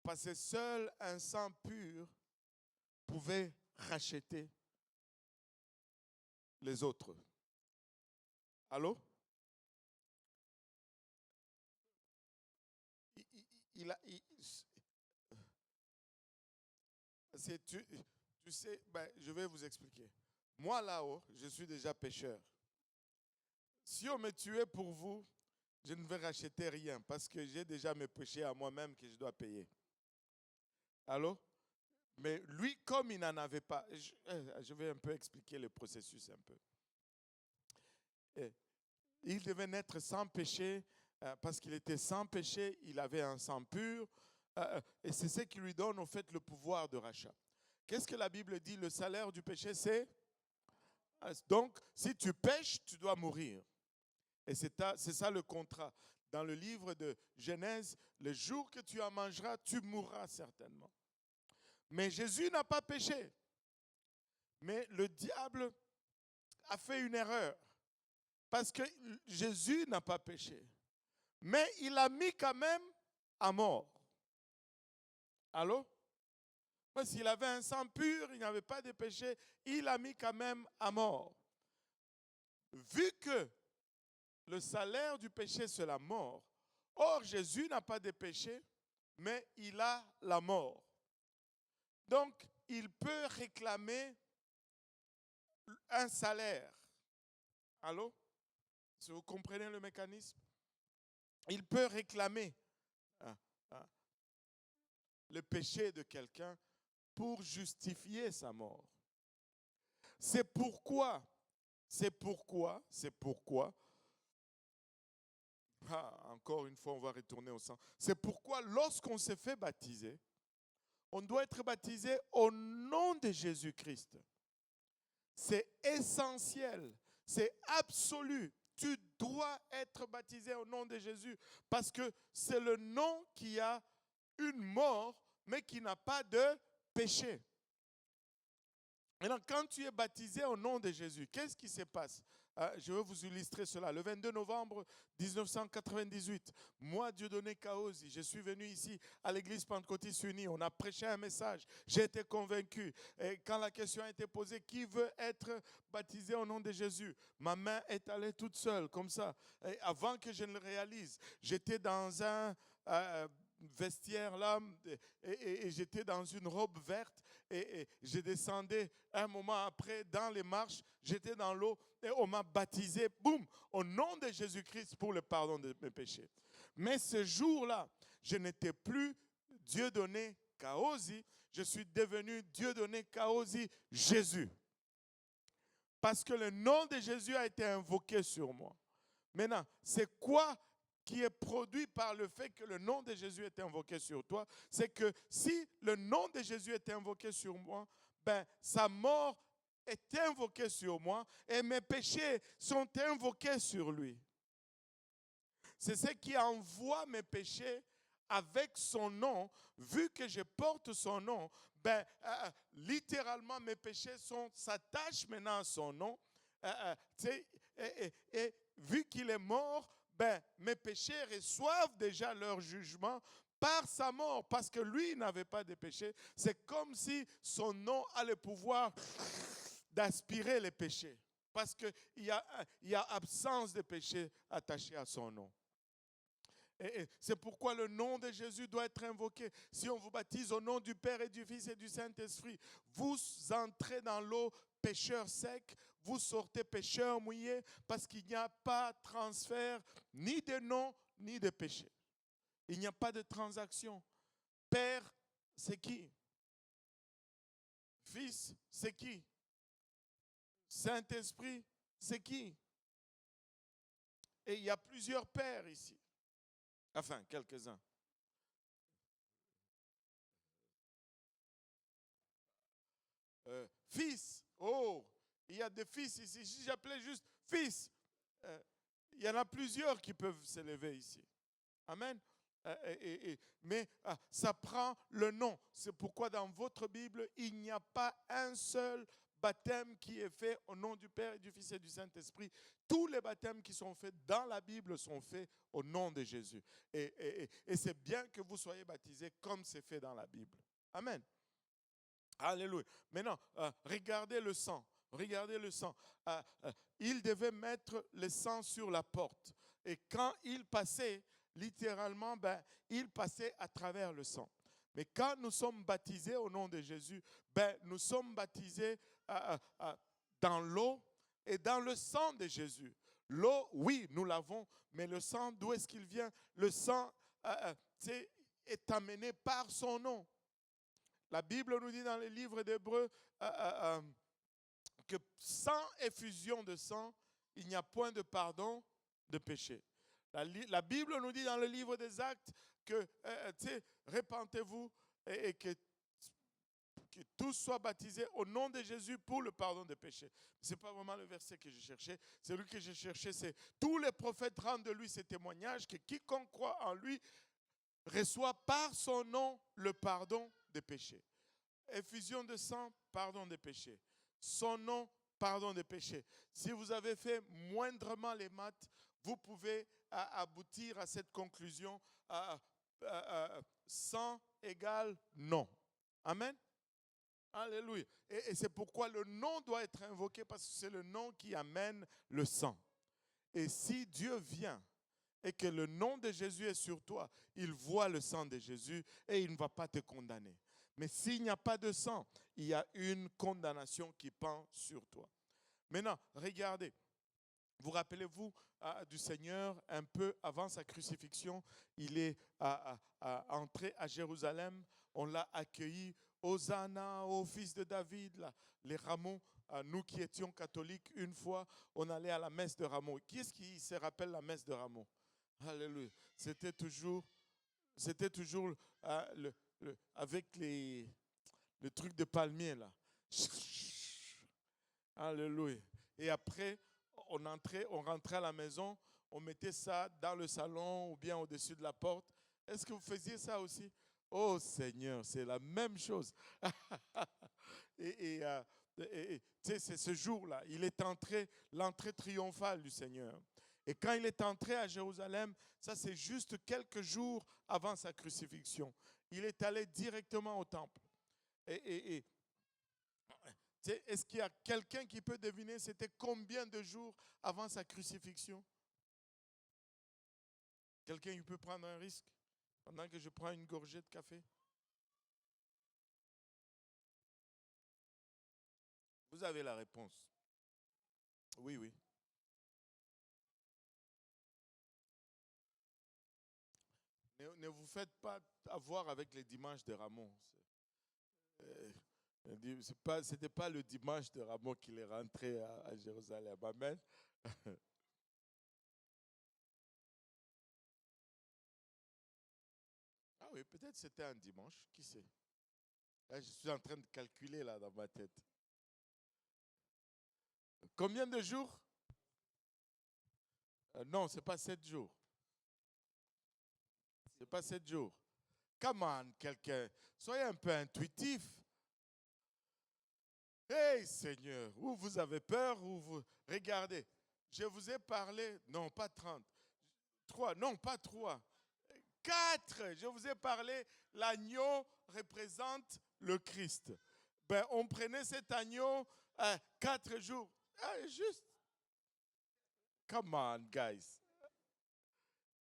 Parce que seul un sang pur pouvait racheter les autres. Allô? Tu sais, je vais vous expliquer. Moi là-haut, je suis déjà pécheur. Si on me tuait pour vous, je ne vais racheter rien parce que j'ai déjà mes péchés à moi-même que je dois payer. Allô? Mais lui, comme il n'en avait pas, je vais un peu expliquer le processus un peu. Il devait naître sans péché parce qu'il était sans péché, il avait un sang pur et c'est ce qui lui donne au fait le pouvoir de rachat. Qu'est-ce que la Bible dit? Le salaire du péché, c'est... Donc, si tu pêches, tu dois mourir. Et c'est ça le contrat. Dans le livre de Genèse, le jour que tu en mangeras, tu mourras certainement. Mais Jésus n'a pas péché. Mais le diable a fait une erreur. Parce que Jésus n'a pas péché. Mais il a mis quand même à mort. Allô? Parce qu'il avait un sang pur, il n'avait pas de péché, il a mis quand même à mort. Vu que le salaire du péché, c'est la mort, or Jésus n'a pas de péché, mais il a la mort. Donc, il peut réclamer un salaire. Allô? Si vous comprenez le mécanisme? Il peut réclamer le péché de quelqu'un pour justifier sa mort. C'est pourquoi, encore une fois, on va retourner au sang. C'est pourquoi lorsqu'on se fait baptiser, on doit être baptisé au nom de Jésus-Christ. C'est essentiel, c'est absolu. Tu dois être baptisé au nom de Jésus parce que c'est le nom qui a une mort, mais qui n'a pas de péché. Maintenant, quand tu es baptisé au nom de Jésus, qu'est-ce qui se passe? Je vais vous illustrer cela. Le 22 novembre 1998, moi, Dieudonné Kaosi, je suis venu ici à l'église Pentecôtiste Unie. On a prêché un message. J'ai été convaincu. Et quand la question a été posée, qui veut être baptisé au nom de Jésus? Ma main est allée toute seule, comme ça. Et avant que je ne le réalise, j'étais dans un vestiaire là et j'étais dans une robe verte et je descendais un moment après dans les marches, j'étais dans l'eau et on m'a baptisé, boum, au nom de Jésus-Christ pour le pardon de mes péchés. Mais ce jour-là, je n'étais plus Dieudonné Kaosi, je suis devenu Dieudonné Kaosi Jésus. Parce que le nom de Jésus a été invoqué sur moi. Maintenant, c'est quoi qui est produit par le fait que le nom de Jésus est invoqué sur toi? C'est que si le nom de Jésus est invoqué sur moi, sa mort est invoquée sur moi et mes péchés sont invoqués sur lui. C'est ce qui envoie mes péchés avec son nom. Vu que je porte son nom, littéralement mes péchés s'attachent maintenant à son nom. Et vu qu'il est mort, mes péchés reçoivent déjà leur jugement par sa mort, parce que lui n'avait pas de péché. C'est comme si son nom a le pouvoir d'aspirer les péchés, parce qu'il y a absence de péché attaché à son nom. Et c'est pourquoi le nom de Jésus doit être invoqué. Si on vous baptise au nom du Père et du Fils et du Saint-Esprit, vous entrez dans l'eau pécheur sec, vous sortez pécheur mouillé, parce qu'il n'y a pas transfert ni de nom ni de péché. Il n'y a pas de transaction. Père, c'est qui? Fils, c'est qui? Saint-Esprit, c'est qui? Et il y a plusieurs pères ici. Enfin, quelques-uns. Fils, oh, il y a des fils ici. Si j'appelais juste fils, il y en a plusieurs qui peuvent s'élever ici. Amen. Mais ça prend le nom. C'est pourquoi dans votre Bible, il n'y a pas un seul baptême qui est fait au nom du Père et du Fils et du Saint-Esprit. Tous les baptêmes qui sont faits dans la Bible sont faits au nom de Jésus. Et c'est bien que vous soyez baptisés comme c'est fait dans la Bible. Amen. Alléluia. Maintenant, regardez le sang. Regardez le sang. Il devait mettre le sang sur la porte. Et quand il passait, littéralement, il passait à travers le sang. Mais quand nous sommes baptisés au nom de Jésus, nous sommes baptisés dans l'eau et dans le sang de Jésus. L'eau, oui, nous l'avons, mais le sang, d'où est-ce qu'il vient? Le sang est amené par son nom. La Bible nous dit dans le livre d'Hébreux que sans effusion de sang, il n'y a point de pardon de péché. La Bible nous dit dans le livre des Actes que répentez-vous et que tous soient baptisés au nom de Jésus pour le pardon des péchés. Ce n'est pas vraiment le verset que je cherchais. Celui que je cherchais, c'est tous les prophètes rendent de lui ces témoignages que quiconque croit en lui reçoit par son nom le pardon des péchés. Effusion de sang, pardon des péchés. Son nom, pardon des péchés. Si vous avez fait moindrement les maths, vous pouvez aboutir à cette conclusion. Sang égale non. Amen. Alléluia. Et c'est pourquoi le nom doit être invoqué, parce que c'est le nom qui amène le sang. Et si Dieu vient et que le nom de Jésus est sur toi, il voit le sang de Jésus et il ne va pas te condamner. Mais s'il n'y a pas de sang, il y a une condamnation qui pend sur toi. Maintenant, regardez. Vous rappelez-vous du Seigneur un peu avant sa crucifixion? Il est entré à Jérusalem. On l'a accueilli. Hosanna au fils de David. Là, les rameaux, nous qui étions catholiques, une fois, on allait à la messe de rameaux. Qui est-ce qui se rappelle la messe de rameaux? Alléluia. C'était toujours avec le truc de palmier là. Alléluia. Et après, on rentrait à la maison, on mettait ça dans le salon ou bien au-dessus de la porte. Est-ce que vous faisiez ça aussi? Oh Seigneur, c'est la même chose. C'est ce jour-là, il est entré, l'entrée triomphale du Seigneur. Et quand il est entré à Jérusalem, ça c'est juste quelques jours avant sa crucifixion. Il est allé directement au temple. Est-ce qu'il y a quelqu'un qui peut deviner c'était combien de jours avant sa crucifixion? Quelqu'un qui peut prendre un risque pendant que je prends une gorgée de café? Vous avez la réponse. Oui, oui. Ne vous faites pas avoir avec les dimanches de Rameaux. Ce n'était pas le dimanche de Rameaux qu'il est rentré à Jérusalem. Amen. Ah oui, peut-être c'était un dimanche, qui sait. Là, je suis en train de calculer là dans ma tête. Combien de jours? Non, ce n'est pas 7 jours. Ce n'est pas 7 jours. Come on, quelqu'un. Soyez un peu intuitif. Hey Seigneur, ou vous avez peur, ou vous... Regardez, je vous ai parlé, non pas 30, 3, non pas 3, 4. Je vous ai parlé, l'agneau représente le Christ. On prenait cet agneau 4 jours. Juste. Come on, guys.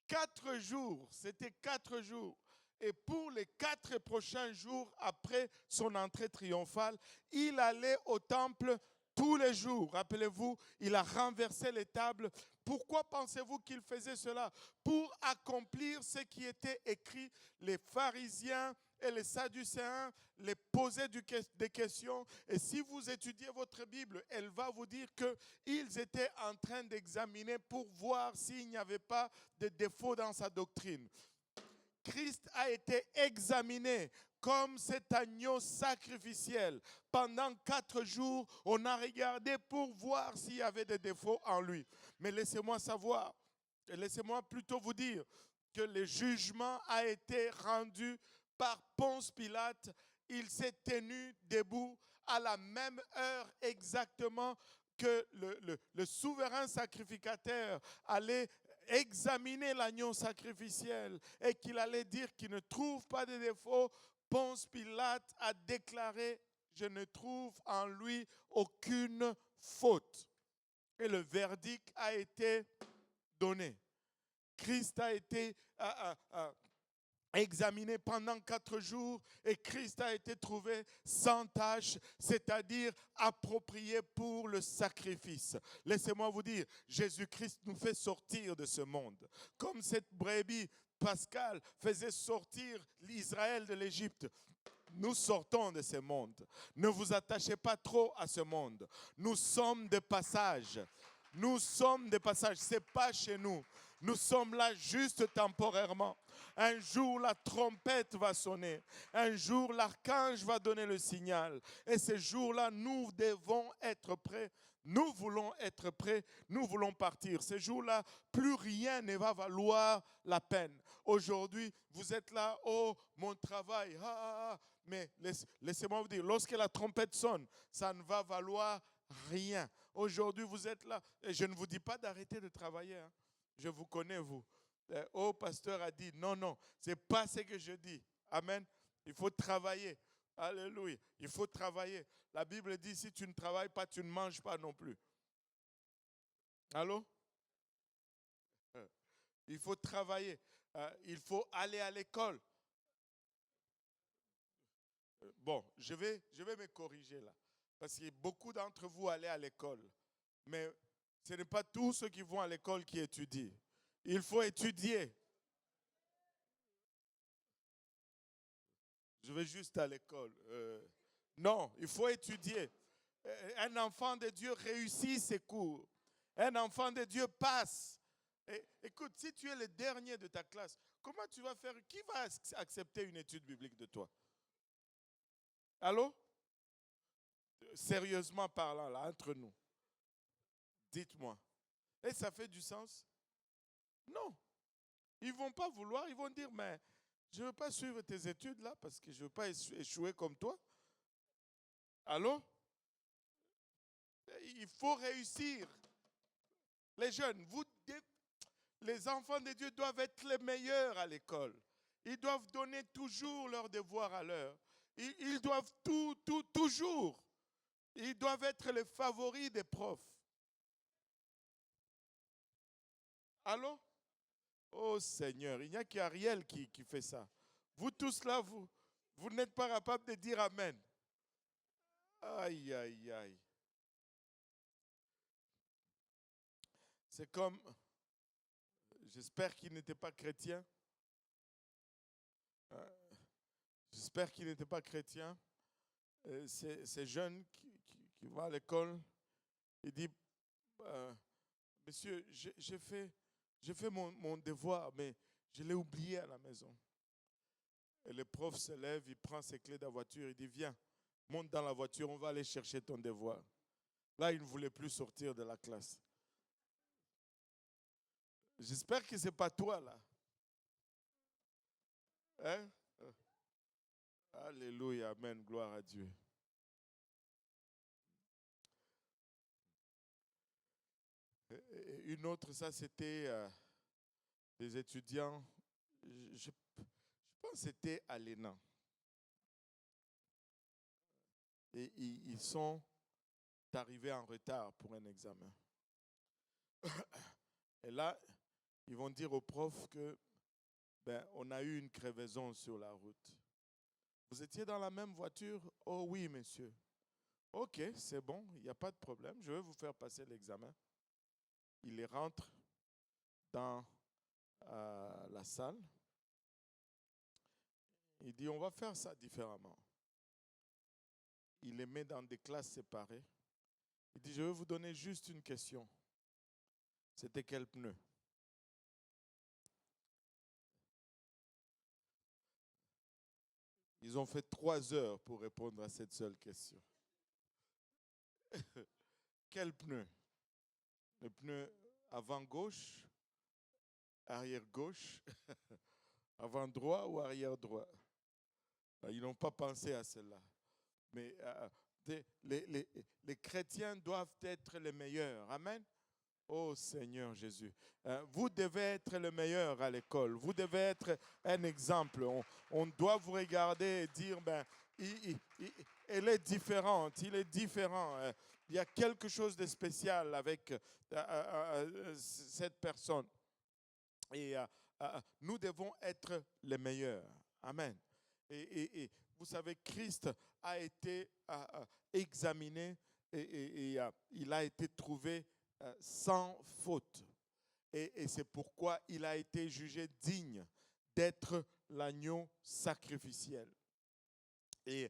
4 jours, c'était 4 jours. Et pour les 4 prochains jours après son entrée triomphale, il allait au temple tous les jours. Rappelez-vous, il a renversé les tables. Pourquoi pensez-vous qu'il faisait cela? Pour accomplir ce qui était écrit. Les pharisiens et les sadducéens les posaient des questions. Et si vous étudiez votre Bible, elle va vous dire qu'ils étaient en train d'examiner pour voir s'il n'y avait pas de défauts dans sa doctrine. Christ a été examiné comme cet agneau sacrificiel. Pendant 4 jours, on a regardé pour voir s'il y avait des défauts en lui. Mais laissez-moi savoir, laissez-moi plutôt vous dire que le jugement a été rendu par Ponce Pilate. Il s'est tenu debout à la même heure exactement que le souverain sacrificateur allait examiner l'agneau sacrificiel et qu'il allait dire qu'il ne trouve pas de défaut. Ponce Pilate a déclaré: je ne trouve en lui aucune faute. Et le verdict a été donné. Christ a été examiné pendant 4 jours et Christ a été trouvé sans tache, c'est-à-dire approprié pour le sacrifice. Laissez-moi vous dire, Jésus-Christ nous fait sortir de ce monde. Comme cette brebis pascale faisait sortir l'Israël de l'Égypte. Nous sortons de ce monde. Ne vous attachez pas trop à ce monde. Nous sommes de passage. Nous sommes de passage. Ce n'est pas chez nous. Nous sommes là juste temporairement. Un jour, la trompette va sonner. Un jour, l'archange va donner le signal. Et ce jour-là, nous devons être prêts. Nous voulons être prêts. Nous voulons partir. Ce jour-là, plus rien ne va valoir la peine. Aujourd'hui, vous êtes là, oh, mon travail. Mais laissez-moi vous dire, lorsque la trompette sonne, ça ne va valoir rien. Aujourd'hui, vous êtes là. Et je ne vous dis pas d'arrêter de travailler. Hein. Je vous connais, vous. Oh, pasteur a dit, non, non, ce n'est pas ce que je dis. Amen. Il faut travailler. Alléluia. Il faut travailler. La Bible dit, si tu ne travailles pas, tu ne manges pas non plus. Allô? Il faut travailler. Il faut aller à l'école. Bon, je vais me corriger là. Parce que beaucoup d'entre vous allez à l'école. Mais ce n'est pas tous ceux qui vont à l'école qui étudient. Il faut étudier. Je vais juste à l'école. Non, il faut étudier. Un enfant de Dieu réussit ses cours. Un enfant de Dieu passe. Écoute, si tu es le dernier de ta classe, comment tu vas faire? Qui va accepter une étude biblique de toi? Allô? Sérieusement parlant, là, entre nous. Dites-moi. Et ça fait du sens? Non. Ils ne vont pas vouloir, ils vont dire, mais je ne veux pas suivre tes études là parce que je ne veux pas échouer comme toi. Allô? Il faut réussir. Les jeunes, les enfants de Dieu doivent être les meilleurs à l'école. Ils doivent donner toujours leurs devoirs à l'heure. Ils doivent toujours. Ils doivent être les favoris des profs. Allô? Oh Seigneur, il n'y a qu'Ariel qui fait ça. Vous tous là, vous n'êtes pas capables de dire Amen. Aïe, aïe, aïe. C'est comme, j'espère qu'il n'était pas chrétien. J'espère qu'il n'était pas chrétien. Ces jeunes qui vont à l'école, il dit, monsieur, j'ai fait mon devoir, mais je l'ai oublié à la maison. Et le prof se lève, il prend ses clés de la voiture, il dit, viens, monte dans la voiture, on va aller chercher ton devoir. Là, il ne voulait plus sortir de la classe. J'espère que ce n'est pas toi, là. Hein? Alléluia, amen, gloire à Dieu. Une autre, ça c'était des étudiants, je pense que c'était à l'ENA. Et ils sont arrivés en retard pour un examen. Et là, ils vont dire au prof que on a eu une crevaison sur la route. Vous étiez dans la même voiture? Oh oui, monsieur. OK, c'est bon, il n'y a pas de problème. Je vais vous faire passer l'examen. Il rentre dans la salle. Il dit, on va faire ça différemment. Il les met dans des classes séparées. Il dit, je vais vous donner juste une question. C'était quel pneu? Ils ont fait 3 heures pour répondre à cette seule question. Quel pneu? Le pneu avant gauche, arrière gauche, avant droit ou arrière droit? Ils n'ont pas pensé à cela. Mais les chrétiens doivent être les meilleurs. Amen. Oh Seigneur Jésus, vous devez être le meilleur à l'école. Vous devez être un exemple. On doit vous regarder et dire, ben, elle est différente, il est différent. Il y a quelque chose de spécial avec cette personne. Et nous devons être les meilleurs. Amen. Et vous savez, Christ a été examiné et il a été trouvé sans faute. Et c'est pourquoi il a été jugé digne d'être l'agneau sacrificiel. Et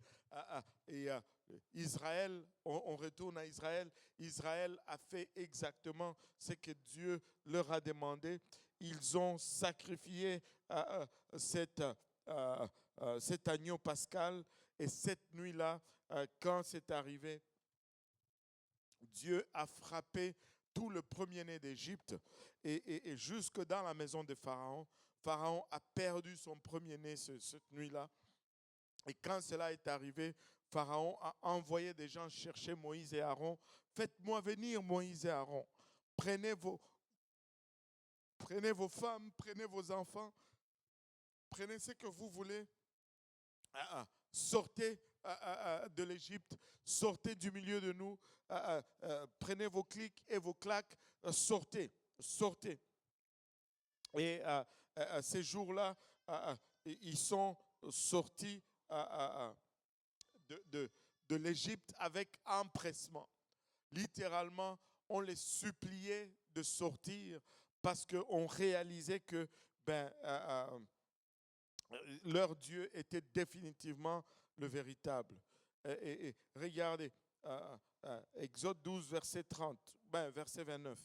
Israël, on retourne à Israël. Israël a fait exactement ce que Dieu leur a demandé. Ils ont sacrifié cet agneau pascal. Et cette nuit-là, quand c'est arrivé, Dieu a frappé tout le premier-né d'Égypte et jusque dans la maison de Pharaon. Pharaon a perdu son premier-né cette nuit-là. Et quand cela est arrivé, Pharaon a envoyé des gens chercher Moïse et Aaron. Faites-moi venir Moïse et Aaron. Prenez vos femmes, prenez vos enfants, prenez ce que vous voulez. Sortez de l'Égypte, sortez du milieu de nous, prenez vos clics et vos claques, sortez. Et ces jours-là, ils sont sortis de l'Égypte avec empressement. Littéralement, on les suppliait de sortir parce qu'on réalisait que leur Dieu était définitivement le véritable. Et regardez, Exode 12, verset 30, verset 29.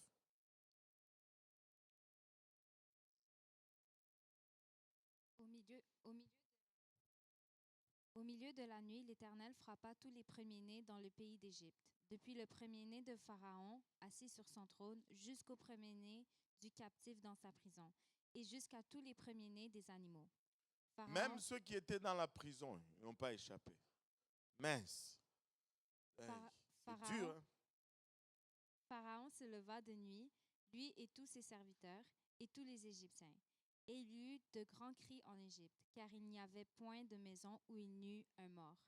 Au milieu de la nuit, l'Éternel frappa tous les premiers-nés dans le pays d'Égypte, depuis le premier-né de Pharaon, assis sur son trône, jusqu'au premier-né du captif dans sa prison, et jusqu'à tous les premiers-nés des animaux. Même ceux qui étaient dans la prison n'ont pas échappé. Mince. C'est dur, hein? Pharaon se leva de nuit, lui et tous ses serviteurs, et tous les Égyptiens. Et il y eut de grands cris en Égypte, car il n'y avait point de maison où il n'y eût un mort.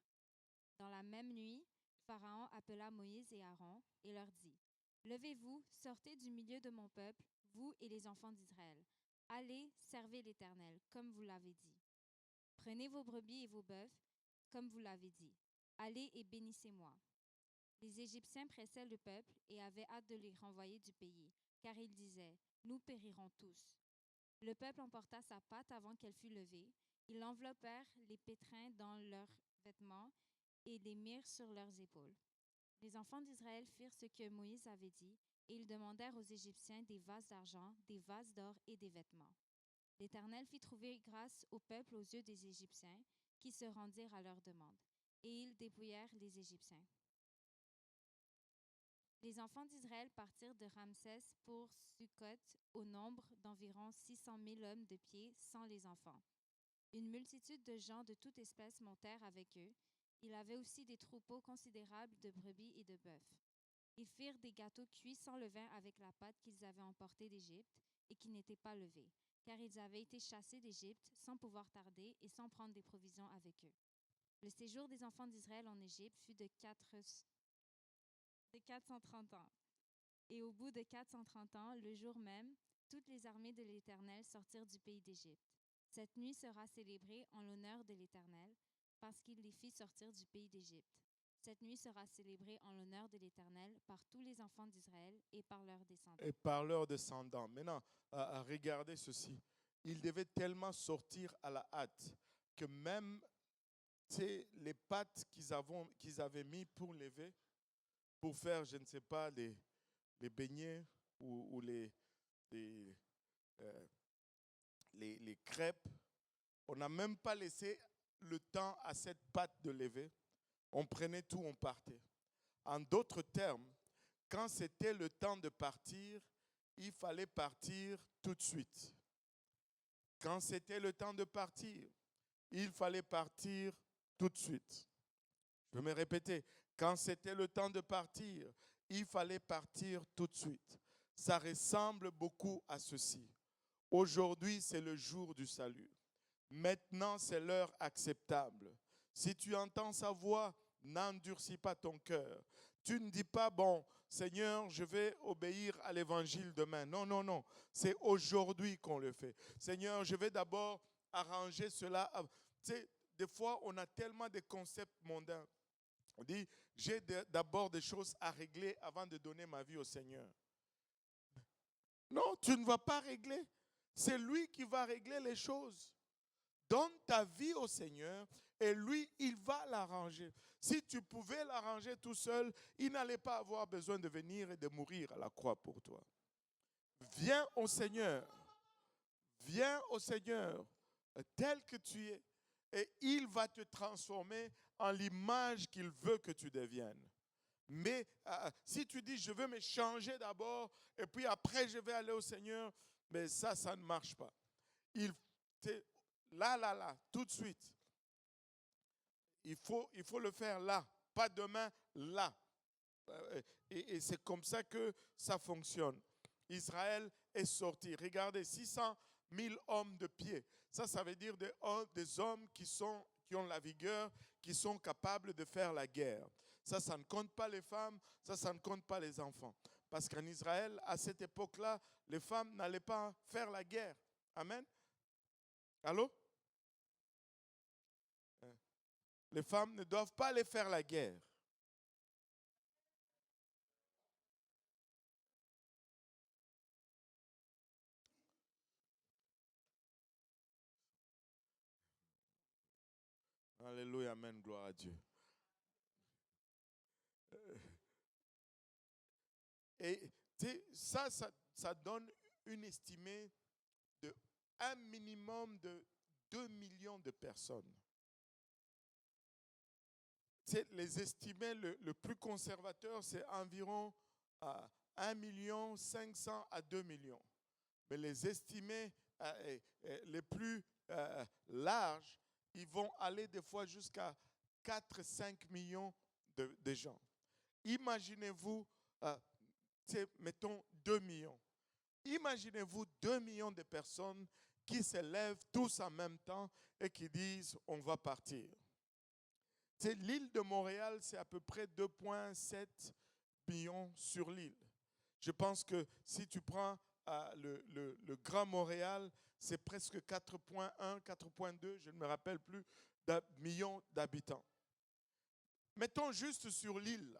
Dans la même nuit, Pharaon appela Moïse et Aaron et leur dit, « Levez-vous, sortez du milieu de mon peuple, vous et les enfants d'Israël. Allez, servez l'Éternel, comme vous l'avez dit. Prenez vos brebis et vos bœufs, comme vous l'avez dit. Allez et bénissez-moi. » Les Égyptiens pressaient le peuple et avaient hâte de les renvoyer du pays, car ils disaient, « Nous périrons tous. » Le peuple emporta sa pâte avant qu'elle fût levée. Ils enveloppèrent les pétrins dans leurs vêtements et les mirent sur leurs épaules. Les enfants d'Israël firent ce que Moïse avait dit, et ils demandèrent aux Égyptiens des vases d'argent, des vases d'or et des vêtements. L'Éternel fit trouver grâce au peuple aux yeux des Égyptiens, qui se rendirent à leur demande, et ils dépouillèrent les Égyptiens. Les enfants d'Israël partirent de Ramsès pour Sukkot au nombre d'environ 600 000 hommes de pied, sans les enfants. Une multitude de gens de toute espèce montèrent avec eux. Il avait aussi des troupeaux considérables de brebis et de bœufs. Ils firent des gâteaux cuits sans levain avec la pâte qu'ils avaient emportée d'Égypte et qui n'était pas levée, car ils avaient été chassés d'Égypte sans pouvoir tarder et sans prendre des provisions avec eux. Le séjour des enfants d'Israël en Égypte fut de 430 ans. Et au bout de 430 ans, le jour même, toutes les armées de l'Éternel sortirent du pays d'Égypte. Cette nuit sera célébrée en l'honneur de l'Éternel, parce qu'il les fit sortir du pays d'Égypte. Cette nuit sera célébrée en l'honneur de l'Éternel par tous les enfants d'Israël et par leurs descendants. Et par leurs descendants. Maintenant, regardez ceci. Ils devaient tellement sortir à la hâte que même les pâtes qu'ils avaient mis pour lever, pour faire, je ne sais pas, les beignets ou les, euh, les crêpes, on n'a même pas laissé le temps à cette pâte de lever. On prenait tout, on partait. En d'autres termes, quand c'était le temps de partir, il fallait partir tout de suite. Quand c'était le temps de partir, il fallait partir tout de suite. Je vais me répéter. Quand c'était le temps de partir, il fallait partir tout de suite. Ça ressemble beaucoup à ceci. Aujourd'hui, c'est le jour du salut. Maintenant, c'est l'heure acceptable. Si tu entends sa voix, n'endurcis pas ton cœur. Tu ne dis pas, bon, Seigneur, je vais obéir à l'évangile demain. Non, non, non. C'est aujourd'hui qu'on le fait. Seigneur, je vais d'abord arranger cela. Tu sais, des fois, on a tellement de concepts mondains. On dit, j'ai d'abord des choses à régler avant de donner ma vie au Seigneur. Non, tu ne vas pas régler. C'est lui qui va régler les choses. Donne ta vie au Seigneur et lui, il va l'arranger. Si tu pouvais l'arranger tout seul, il n'allait pas avoir besoin de venir et de mourir à la croix pour toi. Viens au Seigneur. Viens au Seigneur tel que tu es et il va te transformer en l'image qu'il veut que tu deviennes. Mais si tu dis, je veux me changer d'abord et puis après je vais aller au Seigneur, mais ça ne marche pas. Là, tout de suite. Il faut le faire là, pas demain, là. Et c'est comme ça que ça fonctionne. Israël est sorti. Regardez, 600 000 hommes de pied. Ça veut dire des hommes qui ont la vigueur, qui sont capables de faire la guerre. Ça ne compte pas les femmes, ça ne compte pas les enfants. Parce qu'en Israël, à cette époque-là, les femmes n'allaient pas faire la guerre. Amen. Allô? Les femmes ne doivent pas aller faire la guerre. Alléluia, amen, gloire à Dieu. Et ça donne une estimée de un minimum de 2 millions de personnes. Les estimés le plus conservateur, c'est environ 1,5 million à 2 millions. Mais les estimés les plus larges, ils vont aller des fois jusqu'à 4-5 millions de gens. Imaginez-vous, mettons 2 millions. Imaginez-vous 2 millions de personnes qui se lèvent tous en même temps et qui disent on va partir. L'île de Montréal, c'est à peu près 2,7 millions sur l'île. Je pense que si tu prends le Grand Montréal, c'est presque 4,1, 4,2, je ne me rappelle plus, millions d'habitants. Mettons juste sur l'île,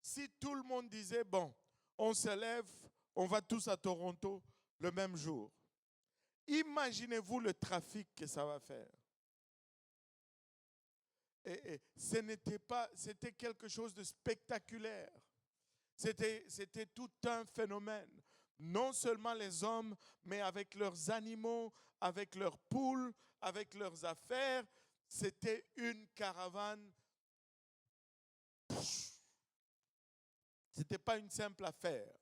si tout le monde disait, bon, on se lève, on va tous à Toronto le même jour. Imaginez-vous le trafic que ça va faire. Et c'était quelque chose de spectaculaire. C'était tout un phénomène. Non seulement les hommes, mais avec leurs animaux, avec leurs poules, avec leurs affaires. C'était une caravane. Ce n'était pas une simple affaire.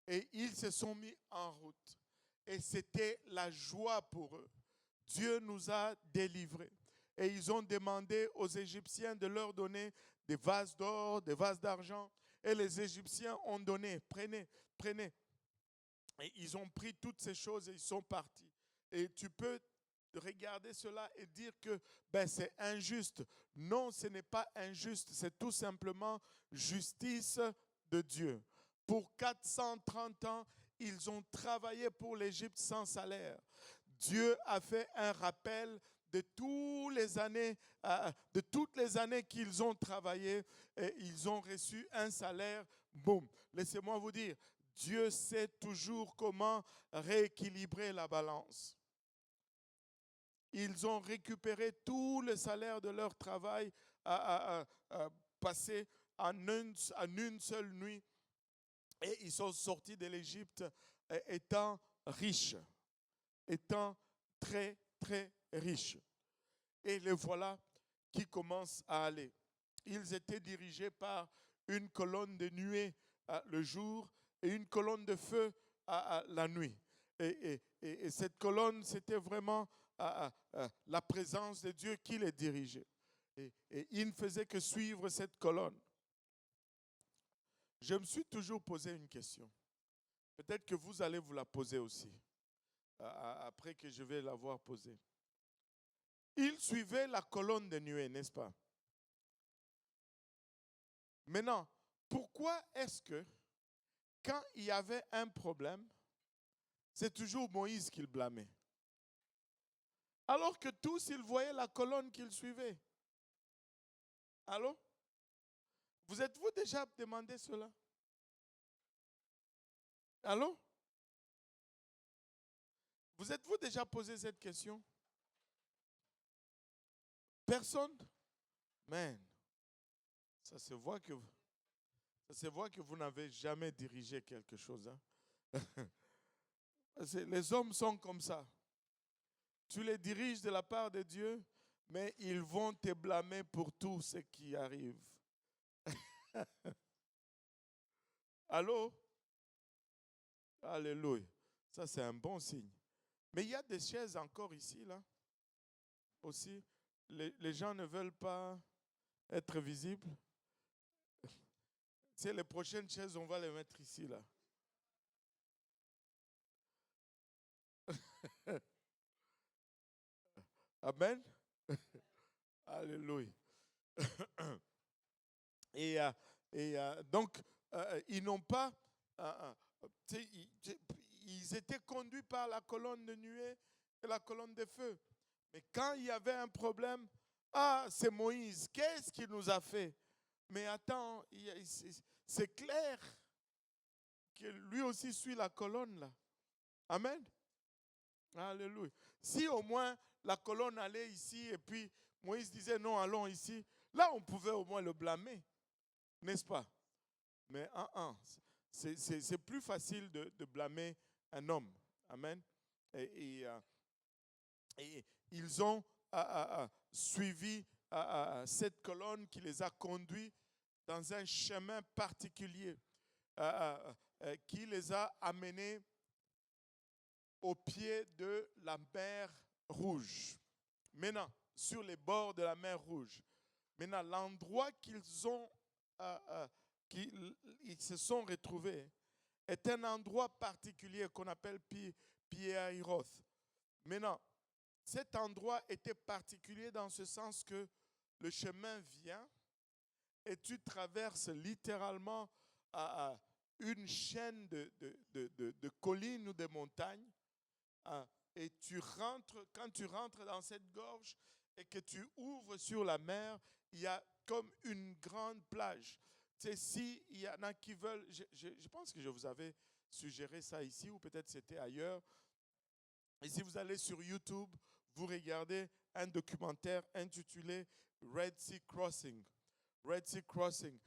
Et ils se sont mis en route. Et c'était la joie pour eux. Dieu nous a délivrés. Et ils ont demandé aux Égyptiens de leur donner des vases d'or, des vases d'argent. Et les Égyptiens ont donné, prenez. Et ils ont pris toutes ces choses et ils sont partis. Et tu peux regarder cela et dire que c'est injuste. Non, ce n'est pas injuste, c'est tout simplement justice de Dieu. Pour 430 ans, ils ont travaillé pour l'Égypte sans salaire. Dieu a fait un rappel de toutes les années qu'ils ont travaillé, et ils ont reçu un salaire. Boum. Laissez-moi vous dire, Dieu sait toujours comment rééquilibrer la balance. Ils ont récupéré tout le salaire de leur travail passé en une seule nuit. Et ils sont sortis de l'Égypte étant riches, étant très, très riches. Et les voilà qui commencent à aller. Ils étaient dirigés par une colonne de nuée le jour et une colonne de feu la nuit. Et cette colonne, c'était vraiment la présence de Dieu qui les dirigeait. Et ils ne faisaient que suivre cette colonne. Je me suis toujours posé une question. Peut-être que vous allez vous la poser aussi, après que je vais l'avoir posée. Ils suivaient la colonne de nuée, n'est-ce pas? Maintenant, pourquoi est-ce que, quand il y avait un problème, c'est toujours Moïse qu'ils blâmait? Alors que tous, ils voyaient la colonne qu'ils suivaient. Allô? Vous êtes-vous déjà demandé cela? Allô? Vous êtes-vous déjà posé cette question? Personne? Man, ça se voit que vous n'avez jamais dirigé quelque chose. Hein? Les hommes sont comme ça. Tu les diriges de la part de Dieu, mais ils vont te blâmer pour tout ce qui arrive. Allô? Alléluia. Ça, c'est un bon signe. Mais il y a des chaises encore ici, là. Aussi. Les gens ne veulent pas être visibles. C'est les prochaines chaises, on va les mettre ici, là. Amen. Alléluia. Et donc, ils n'ont pas... ils étaient conduits par la colonne de nuée et la colonne de feu. Mais quand il y avait un problème, c'est Moïse, qu'est-ce qu'il nous a fait? Mais attends, c'est clair que lui aussi suit la colonne là. Amen. Alléluia. Si au moins la colonne allait ici et puis Moïse disait non, allons ici, là on pouvait au moins le blâmer, n'est-ce pas? Mais c'est plus facile de blâmer un homme. Amen. Et ils ont suivi cette colonne qui les a conduits dans un chemin particulier qui les a amenés au pied de la mer Rouge. Maintenant, sur les bords de la mer Rouge. Maintenant, l'endroit qu'ils se sont retrouvés est un endroit particulier qu'on appelle Pi-Hahiroth. Maintenant, cet endroit était particulier dans ce sens que le chemin vient et tu traverses littéralement une chaîne de collines ou de montagnes. Et quand tu rentres dans cette gorge et que tu ouvres sur la mer, il y a comme une grande plage. Tu sais, s'il y en a qui veulent, je pense que je vous avais suggéré ça ici ou peut-être c'était ailleurs. Et si vous allez sur YouTube, vous regardez un documentaire intitulé Red Sea Crossing. Red Sea Crossing.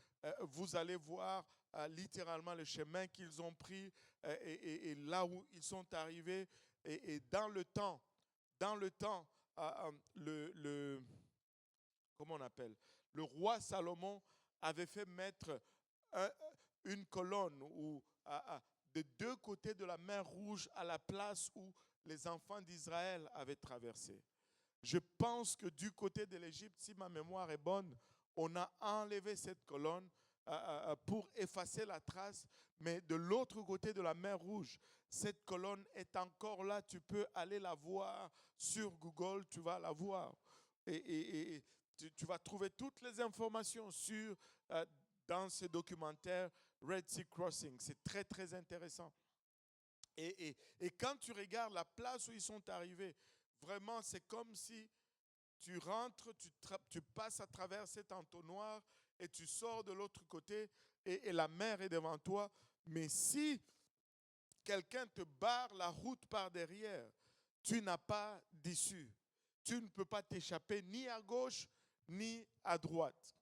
Vous allez voir littéralement le chemin qu'ils ont pris et là où ils sont arrivés. Et dans le temps, comment on appelle? Le roi Salomon avait fait mettre une colonne de deux côtés de la mer Rouge à la place où les enfants d'Israël avaient traversé. Je pense que du côté de l'Égypte, si ma mémoire est bonne, on a enlevé cette colonne pour effacer la trace, mais de l'autre côté de la mer Rouge, cette colonne est encore là. Tu peux aller la voir sur Google, tu vas la voir. Et tu vas trouver toutes les informations dans ce documentaire Red Sea Crossing. C'est très, très intéressant. Et quand tu regardes la place où ils sont arrivés, vraiment, c'est comme si tu rentres, tu passes à travers cet entonnoir et tu sors de l'autre côté et la mer est devant toi. Mais si quelqu'un te barre la route par derrière, tu n'as pas d'issue. Tu ne peux pas t'échapper ni à gauche ni à droite.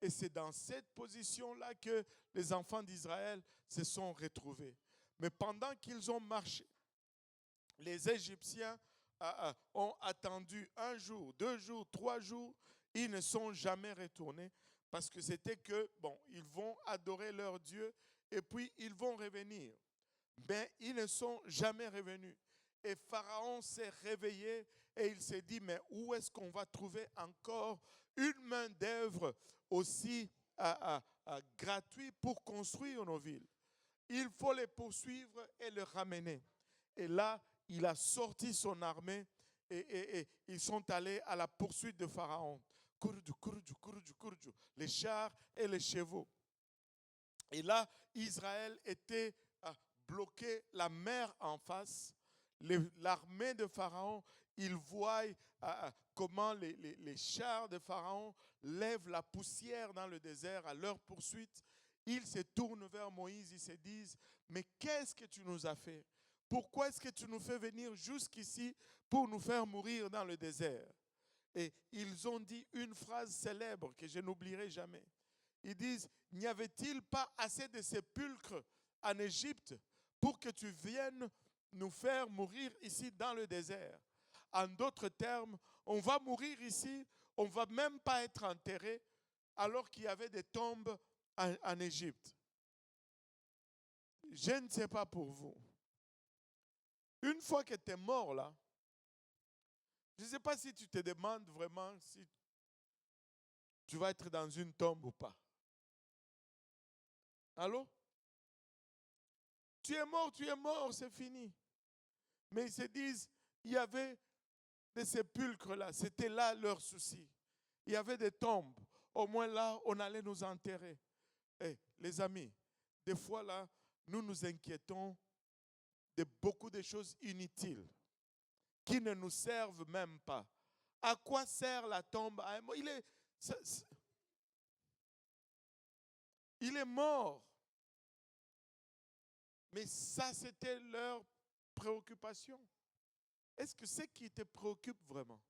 Et c'est dans cette position-là que les enfants d'Israël se sont retrouvés. Mais pendant qu'ils ont marché, les Égyptiens ont attendu 1 jour, 2 jours, 3 jours. Ils ne sont jamais retournés parce que c'était que, bon, ils vont adorer leur Dieu et puis ils vont revenir. Mais ils ne sont jamais revenus. Et Pharaon s'est réveillé et il s'est dit, mais où est-ce qu'on va trouver encore une main-d'œuvre aussi gratuite pour construire nos villes? Il faut les poursuivre et les ramener. Et là, il a sorti son armée et ils sont allés à la poursuite de Pharaon. Les chars et les chevaux. Et là, Israël était bloqué, la mer en face. L'armée de Pharaon, ils voient comment les chars de Pharaon lèvent la poussière dans le désert à leur poursuite. Ils se tournent vers Moïse, ils se disent, mais qu'est-ce que tu nous as fait? Pourquoi est-ce que tu nous fais venir jusqu'ici pour nous faire mourir dans le désert? Et ils ont dit une phrase célèbre que je n'oublierai jamais. Ils disent, n'y avait-il pas assez de sépulcres en Égypte pour que tu viennes nous faire mourir ici dans le désert? En d'autres termes, on va mourir ici, on ne va même pas être enterré alors qu'il y avait des tombes en Égypte. Je ne sais pas pour vous. Une fois que tu es mort là, je ne sais pas si tu te demandes vraiment si tu vas être dans une tombe ou pas. Allô? Tu es mort, c'est fini. Mais ils se disent, il y avait des sépulcres là, c'était là leur souci. Il y avait des tombes. Au moins là, on allait nous enterrer. Eh, les amis, des fois là, nous nous inquiétons de beaucoup de choses inutiles qui ne nous servent même pas. À quoi sert la tombe? Il est mort. Mais ça, c'était leur préoccupation. Est-ce que c'est qui te préoccupe vraiment?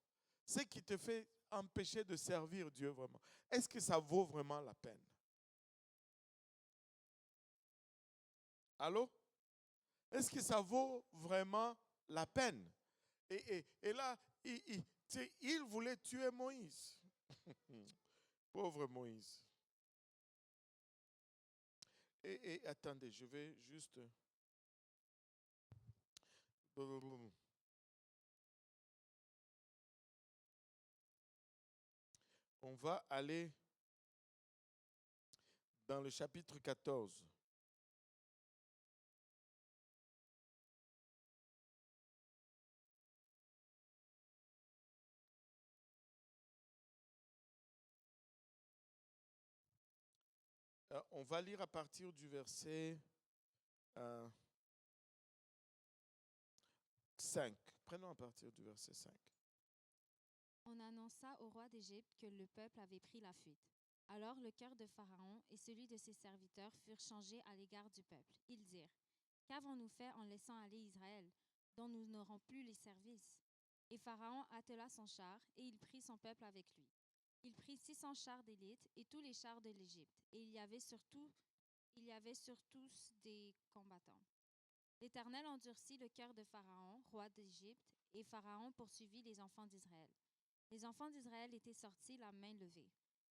C'est qui te fait empêcher de servir Dieu vraiment? Est-ce que ça vaut vraiment la peine? Allô? Est-ce que ça vaut vraiment la peine? Et là, il voulait tuer Moïse. Pauvre Moïse. Et attendez, je vais juste... On va aller dans le chapitre 14. On va lire à partir du verset 5. Prenons à partir du verset 5. On annonça au roi d'Égypte que le peuple avait pris la fuite. Alors le cœur de Pharaon et celui de ses serviteurs furent changés à l'égard du peuple. Ils dirent, « Qu'avons-nous fait en laissant aller Israël, dont nous n'aurons plus les services ?» Et Pharaon attela son char, et il prit son peuple avec lui. Il prit 600 chars d'élite et tous les chars de l'Égypte, et il y avait sur tous des combattants. L'Éternel endurcit le cœur de Pharaon, roi d'Égypte, et Pharaon poursuivit les enfants d'Israël. Les enfants d'Israël étaient sortis la main levée.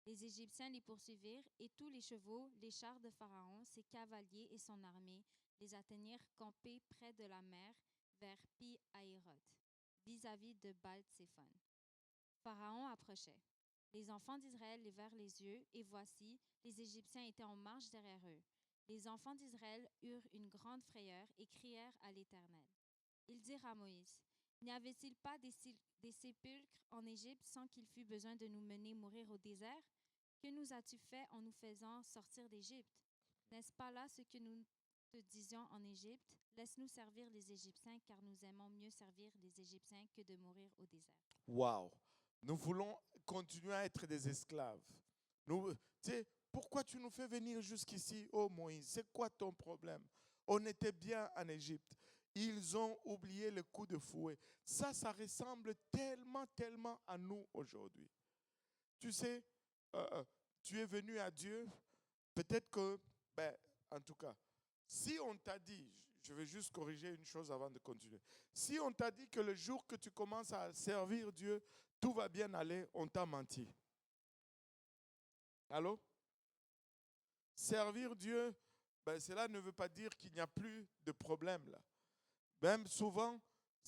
Les Égyptiens les poursuivirent, et tous les chevaux, les chars de Pharaon, ses cavaliers et son armée, les atteignirent campés près de la mer, vers Pi-Hahiroth, vis-à-vis de Baal-Tséphon. Pharaon approchait. Les enfants d'Israël levèrent les yeux, et voici, les Égyptiens étaient en marche derrière eux. Les enfants d'Israël eurent une grande frayeur et crièrent à l'Éternel. Ils dirent à Moïse, « N'y avait-il pas des sépulcres en Égypte sans qu'il fût besoin de nous mener mourir au désert? Que nous as-tu fait en nous faisant sortir d'Égypte? N'est-ce pas là ce que nous te disions en Égypte? Laisse-nous servir les Égyptiens, car nous aimons mieux servir les Égyptiens que de mourir au désert. » Wow! Nous voulons continuer à être des esclaves. Nous, tu sais, pourquoi tu nous fais venir jusqu'ici, oh Moïse? C'est quoi ton problème? On était bien en Égypte. Ils ont oublié le coup de fouet. Ça ressemble tellement, tellement à nous aujourd'hui. Tu sais, tu es venu à Dieu, peut-être que, en tout cas, si on t'a dit, je vais juste corriger une chose avant de continuer. Si on t'a dit que le jour que tu commences à servir Dieu, tout va bien aller, on t'a menti. Allô? Servir Dieu, cela ne veut pas dire qu'il n'y a plus de problèmes là. Même souvent,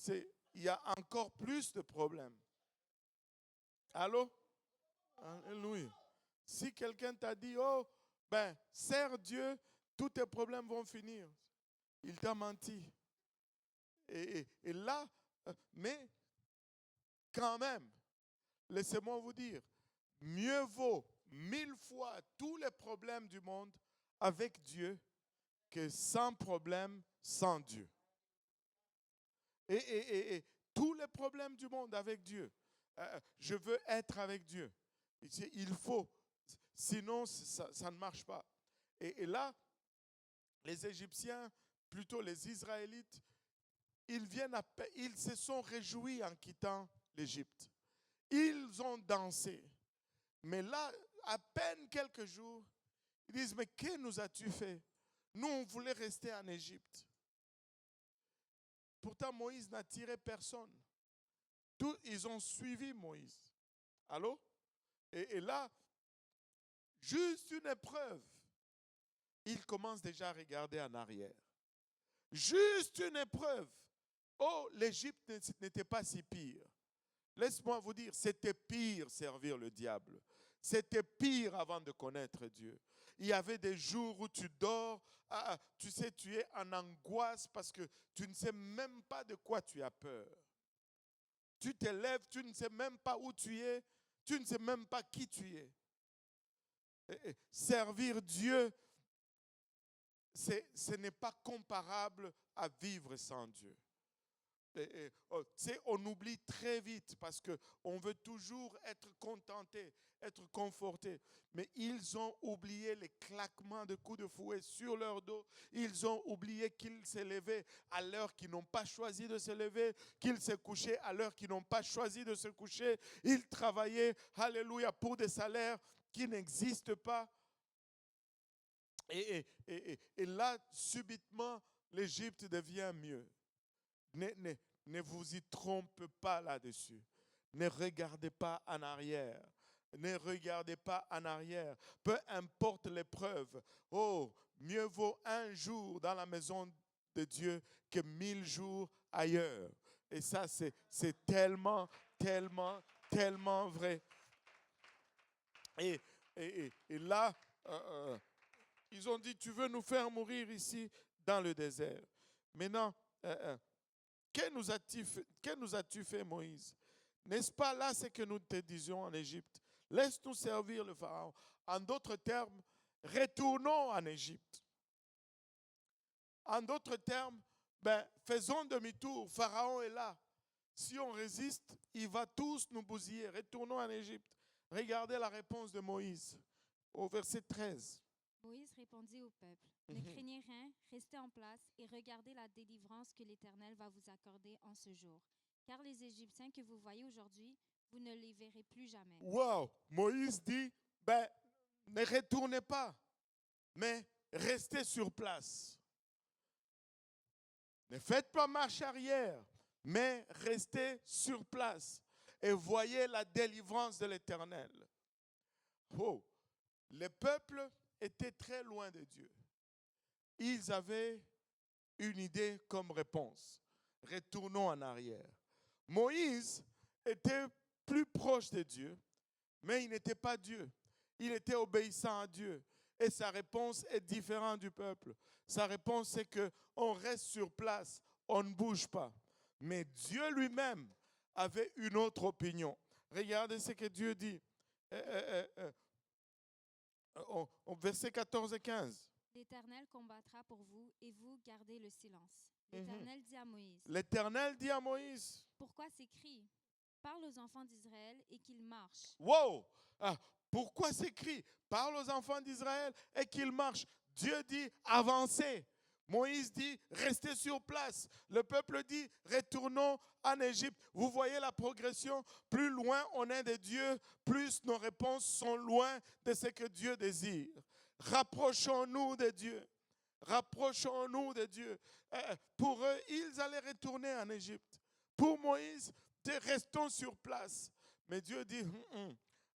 il y a encore plus de problèmes. Allô? Alléluia. Si quelqu'un t'a dit, oh, sers Dieu, tous tes problèmes vont finir. Il t'a menti. Et là, mais quand même, laissez-moi vous dire, mieux vaut 1000 fois tous les problèmes du monde avec Dieu que sans problème sans Dieu. Et tous les problèmes du monde avec Dieu. Je veux être avec Dieu. Il faut. Sinon, ça ne marche pas. Et là, les Égyptiens, plutôt les Israélites, ils se sont réjouis en quittant l'Égypte. Ils ont dansé. Mais là, à peine quelques jours, ils disent, mais que nous as-tu fait? Nous, on voulait rester en Égypte. Pourtant, Moïse n'a tiré personne. Ils ont suivi Moïse. Allô? Et là, juste une épreuve, ils commencent déjà à regarder en arrière. Juste une épreuve. Oh, l'Égypte n'était pas si pire. Laisse-moi vous dire, c'était pire servir le diable. C'était pire avant de connaître Dieu. Il y avait des jours où tu dors, tu sais, tu es en angoisse parce que tu ne sais même pas de quoi tu as peur. Tu te lèves, tu ne sais même pas où tu es, tu ne sais même pas qui tu es. Servir Dieu, ce n'est pas comparable à vivre sans Dieu. On oublie très vite parce qu'on veut toujours être contenté, être conforté. Mais ils ont oublié les claquements de coups de fouet sur leur dos. Ils ont oublié qu'ils se levaient à l'heure qu'ils n'ont pas choisi de se lever, qu'ils se couchaient à l'heure qu'ils n'ont pas choisi de se coucher. Ils travaillaient, alléluia, pour des salaires qui n'existent pas. Et là, subitement, l'Égypte devient mieux. Ne vous y trompez pas là-dessus. Ne regardez pas en arrière. Ne regardez pas en arrière. Peu importe l'épreuve. Oh, mieux vaut un jour dans la maison de Dieu que 1000 jours ailleurs. Et ça, c'est tellement, tellement, tellement vrai. Et là, ils ont dit, tu veux nous faire mourir ici dans le désert. Maintenant, que nous as-tu fait, Moïse? N'est-ce pas là ce que nous te disions en Égypte? Laisse-nous servir le Pharaon. En d'autres termes, retournons en Égypte. En d'autres termes, faisons demi-tour. Pharaon est là. Si on résiste, il va tous nous bousiller. Retournons en Égypte. Regardez la réponse de Moïse au verset 13. Moïse répondit au peuple, ne craignez rien, restez en place et regardez la délivrance que l'Éternel va vous accorder en ce jour. Car les Égyptiens que vous voyez aujourd'hui, vous ne les verrez plus jamais. Wow! Moïse dit, ne retournez pas, mais restez sur place. Ne faites pas marche arrière, mais restez sur place et voyez la délivrance de l'Éternel. Oh! Le peuple était très loin de Dieu. Ils avaient une idée comme réponse. Retournons en arrière. Moïse était plus proche de Dieu, mais il n'était pas Dieu. Il était obéissant à Dieu. Et sa réponse est différente du peuple. Sa réponse, c'est qu'on reste sur place, on ne bouge pas. Mais Dieu lui-même avait une autre opinion. Regardez ce que Dieu dit. Versets 14 et 15. L'Éternel combattra pour vous et vous gardez le silence. L'Éternel dit à Moïse. L'Éternel dit à Moïse. Pourquoi ces cris? Parle aux enfants d'Israël et qu'ils marchent. Wow! Ah, pourquoi s'écrit? Parle aux enfants d'Israël et qu'ils marchent. Dieu dit avancez. Moïse dit restez sur place. Le peuple dit retournons en Égypte. Vous voyez la progression? Plus loin on est de Dieu, plus nos réponses sont loin de ce que Dieu désire. Rapprochons-nous de Dieu. Rapprochons-nous de Dieu. Pour eux, ils allaient retourner en Égypte. Pour Moïse, restons sur place. Mais Dieu dit,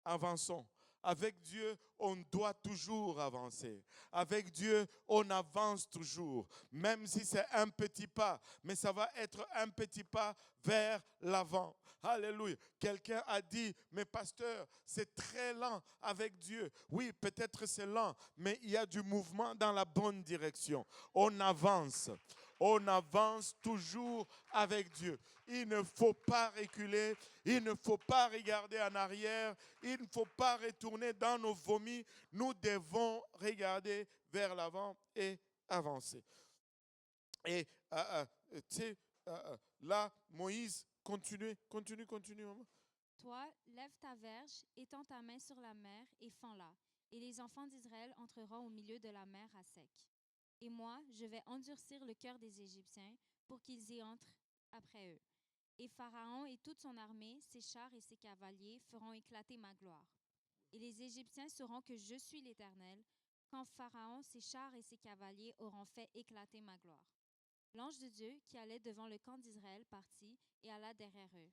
avançons. Avec Dieu, on doit toujours avancer. Avec Dieu, on avance toujours. Même si c'est un petit pas, mais ça va être un petit pas vers l'avant. Alléluia. Quelqu'un a dit, mais pasteur, c'est très lent avec Dieu. Oui, peut-être c'est lent, mais il y a du mouvement dans la bonne direction. On avance. On avance toujours avec Dieu. Il ne faut pas reculer, il ne faut pas regarder en arrière, il ne faut pas retourner dans nos vomis. Nous devons regarder vers l'avant et avancer. Et tu sais, là, Moïse, continue. Maman. Toi, lève ta verge, étends ta main sur la mer et fends-la, et les enfants d'Israël entreront au milieu de la mer à sec. Et moi, je vais endurcir le cœur des Égyptiens pour qu'ils y entrent après eux. Et Pharaon et toute son armée, ses chars et ses cavaliers feront éclater ma gloire. Et les Égyptiens sauront que je suis l'Éternel, quand Pharaon, ses chars et ses cavaliers auront fait éclater ma gloire. L'ange de Dieu qui allait devant le camp d'Israël partit et alla derrière eux.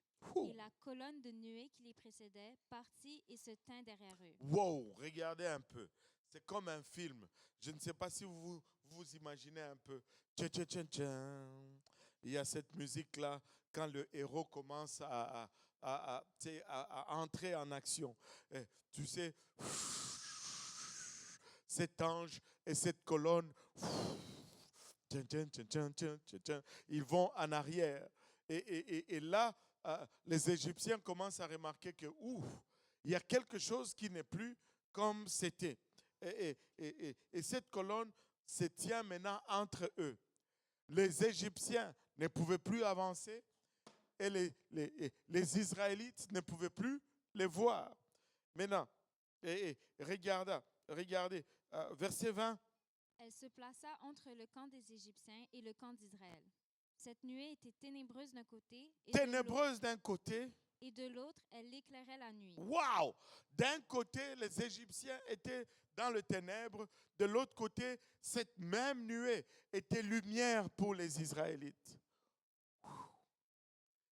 Et la colonne de nuée qui les précédait partit et se tint derrière eux. Wow, regardez un peu. C'est comme un film. Je ne sais pas si vous imaginez un peu. Tcha, tcha, tcha, tcha. Il y a cette musique-là quand le héros commence à entrer en action. Et, tu sais, cet ange et cette colonne, ils vont en arrière. Et là, les Égyptiens commencent à remarquer que, il y a quelque chose qui n'est plus comme c'était. Et cette colonne se tient maintenant entre eux. Les Égyptiens ne pouvaient plus avancer et les Israélites ne pouvaient plus les voir. Maintenant, regardez, verset 20. Elle se plaça entre le camp des Égyptiens et le camp d'Israël. Cette nuée était ténébreuse d'un côté Ténébreuse d'un côté. Et de l'autre, elle éclairait la nuit. Wow! D'un côté, les Égyptiens étaient dans le ténèbre. De l'autre côté, cette même nuée était lumière pour les Israélites.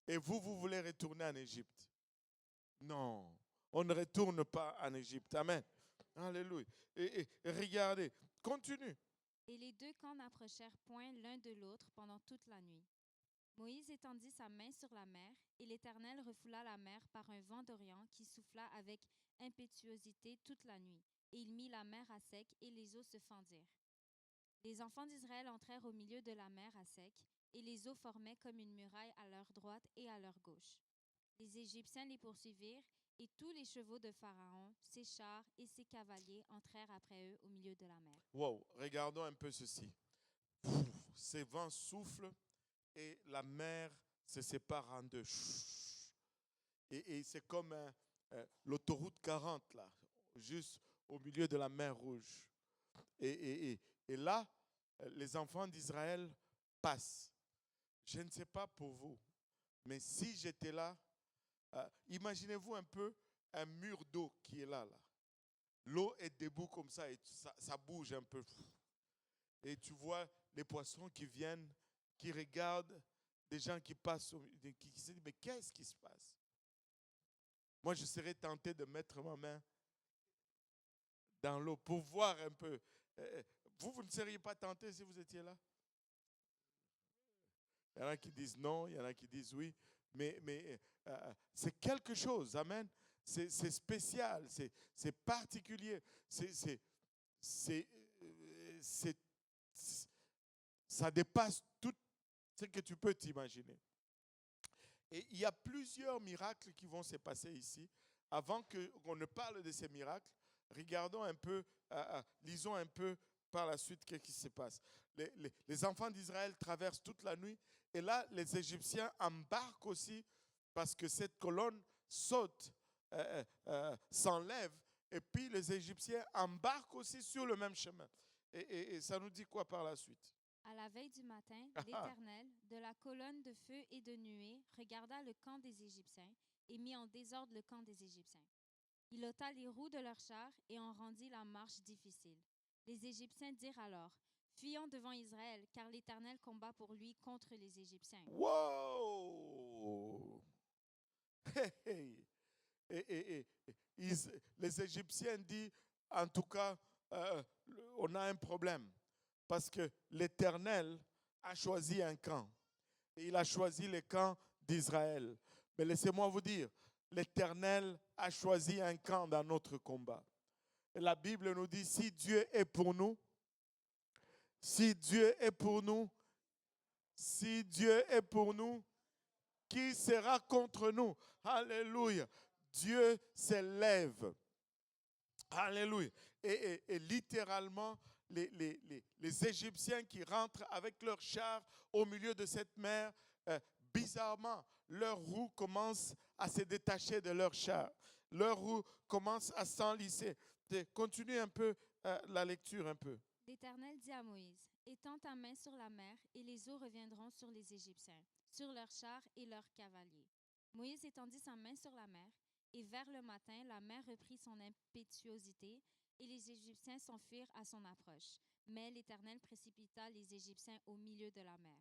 Et vous voulez retourner en Égypte? Non, on ne retourne pas en Égypte. Amen. Alléluia. Et regardez, continue. Et les deux camps n'approchèrent point l'un de l'autre pendant toute la nuit. Moïse étendit sa main sur la mer, et l'Éternel refoula la mer par un vent d'Orient qui souffla avec impétuosité toute la nuit. Et il mit la mer à sec, et les eaux se fendirent. Les enfants d'Israël entrèrent au milieu de la mer à sec, et les eaux formaient comme une muraille à leur droite et à leur gauche. Les Égyptiens les poursuivirent, et tous les chevaux de Pharaon, ses chars et ses cavaliers entrèrent après eux au milieu de la mer. Wow, regardons un peu ceci. Ces vents soufflent et la mer se sépare en deux. Et c'est comme l'autoroute 40, là, juste au milieu de la mer Rouge. Et là, les enfants d'Israël passent. Je ne sais pas pour vous, mais si j'étais là, imaginez-vous un peu un mur d'eau qui est là. L'eau est debout comme ça et ça bouge un peu. Et tu vois les poissons qui viennent, qui regardent des gens qui passent, qui se disent, mais qu'est-ce qui se passe? Moi, je serais tenté de mettre ma main dans l'eau pour voir un peu. Vous ne seriez pas tenté si vous étiez là? Il y en a qui disent non, il y en a qui disent oui, mais c'est quelque chose, amen. C'est spécial, c'est particulier, ça dépasse tout ce que tu peux t'imaginer. Et il y a plusieurs miracles qui vont se passer ici. Avant qu'on ne parle de ces miracles, regardons un peu, lisons un peu par la suite ce qui se passe. Les enfants d'Israël traversent toute la nuit et là, les Égyptiens embarquent aussi parce que cette colonne saute, s'enlève, et puis les Égyptiens embarquent aussi sur le même chemin. Et ça nous dit quoi par la suite? À la veille du matin, l'Éternel, de la colonne de feu et de nuée, regarda le camp des Égyptiens et mit en désordre le camp des Égyptiens. Il ôta les roues de leurs chars et en rendit la marche difficile. Les Égyptiens dirent alors, « Fuyons devant Israël, car l'Éternel combat pour lui contre les Égyptiens. » Wow! Hey, hey. Les Égyptiens disent, en tout cas, on a un problème. Parce que l'Éternel a choisi un camp. Et il a choisi le camp d'Israël. Mais laissez-moi vous dire, l'Éternel a choisi un camp dans notre combat. Et la Bible nous dit, si Dieu est pour nous, si Dieu est pour nous, si Dieu est pour nous, qui sera contre nous? Alléluia. Dieu s'élève. Alléluia. Et littéralement, les Égyptiens qui rentrent avec leurs chars au milieu de cette mer, bizarrement, leurs roues commencent à se détacher de leurs chars. Leurs roues commencent à s'enlisser. Continue un peu la lecture un peu. L'Éternel dit à Moïse, « Étends ta main sur la mer, et les eaux reviendront sur les Égyptiens, sur leurs chars et leurs cavaliers. » Moïse étendit sa main sur la mer, et vers le matin, la mer reprit son impétuosité, et les Égyptiens s'enfuirent à son approche. Mais l'Éternel précipita les Égyptiens au milieu de la mer.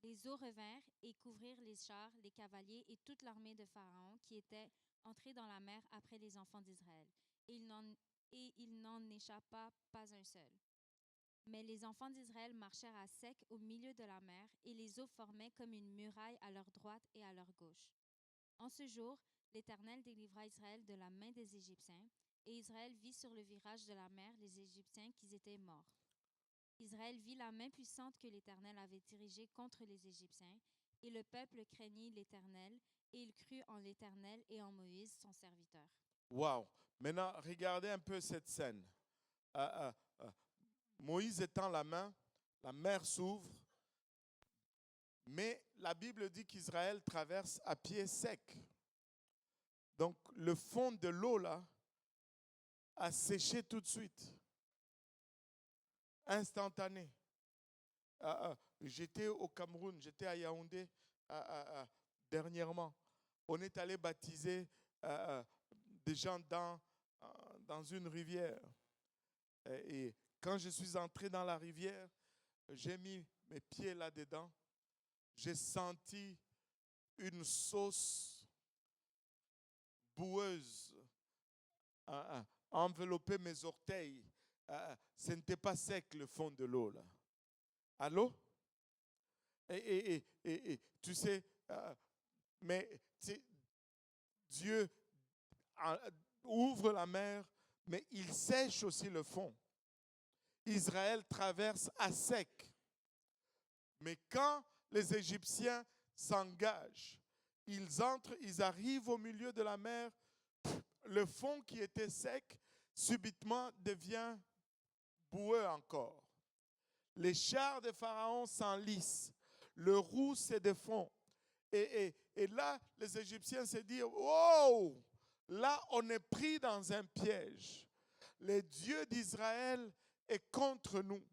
Les eaux revinrent et couvrirent les chars, les cavaliers et toute l'armée de Pharaon qui était entrée dans la mer après les enfants d'Israël. Et il n'en échappa pas un seul. Mais les enfants d'Israël marchèrent à sec au milieu de la mer, et les eaux formaient comme une muraille à leur droite et à leur gauche. En ce jour, l'Éternel délivra Israël de la main des Égyptiens, et Israël vit sur le virage de la mer les Égyptiens qui étaient morts. Israël vit la main puissante que l'Éternel avait dirigée contre les Égyptiens, et le peuple craignit l'Éternel, et il crut en l'Éternel et en Moïse, son serviteur. Wow. Maintenant, regardez un peu cette scène. Moïse étend la main, la mer s'ouvre, mais la Bible dit qu'Israël traverse à pied sec. Donc, le fond de l'eau, là, a séché tout de suite. Instantané. J'étais au Cameroun, j'étais à Yaoundé dernièrement. On est allé baptiser des gens dans une rivière. Et quand je suis entré dans la rivière, j'ai mis mes pieds là-dedans. J'ai senti une sauce boueuse envelopper mes orteils. Ce n'était pas sec le fond de l'eau là. Allô? Et tu sais, mais Dieu ouvre la mer, mais il sèche aussi le fond. Israël traverse à sec. Mais quand les Égyptiens s'engagent, ils entrent, ils arrivent au milieu de la mer, le fond qui était sec, subitement devient boueux encore. Les chars de Pharaon s'enlissent, le roue se défend. Et là, les Égyptiens se disent, wow, là on est pris dans un piège. Le Dieu d'Israël est contre nous.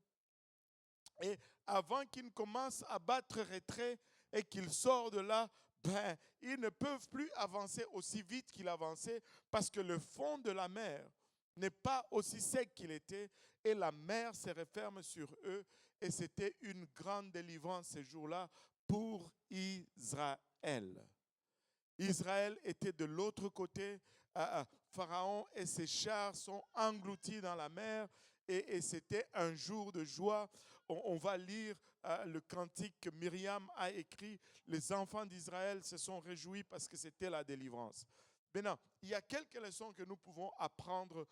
Et avant qu'ils commencent à battre retrait et qu'ils sortent de là, ils ne peuvent plus avancer aussi vite qu'ils avançaient parce que le fond de la mer n'est pas aussi sec qu'il était et la mer se referme sur eux et c'était une grande délivrance ce jour-là pour Israël. Israël était de l'autre côté, Pharaon et ses chars sont engloutis dans la mer et c'était un jour de joie. On va lire le cantique que Myriam a écrit. Les enfants d'Israël se sont réjouis parce que c'était la délivrance. Maintenant, il y a quelques leçons que nous pouvons apprendre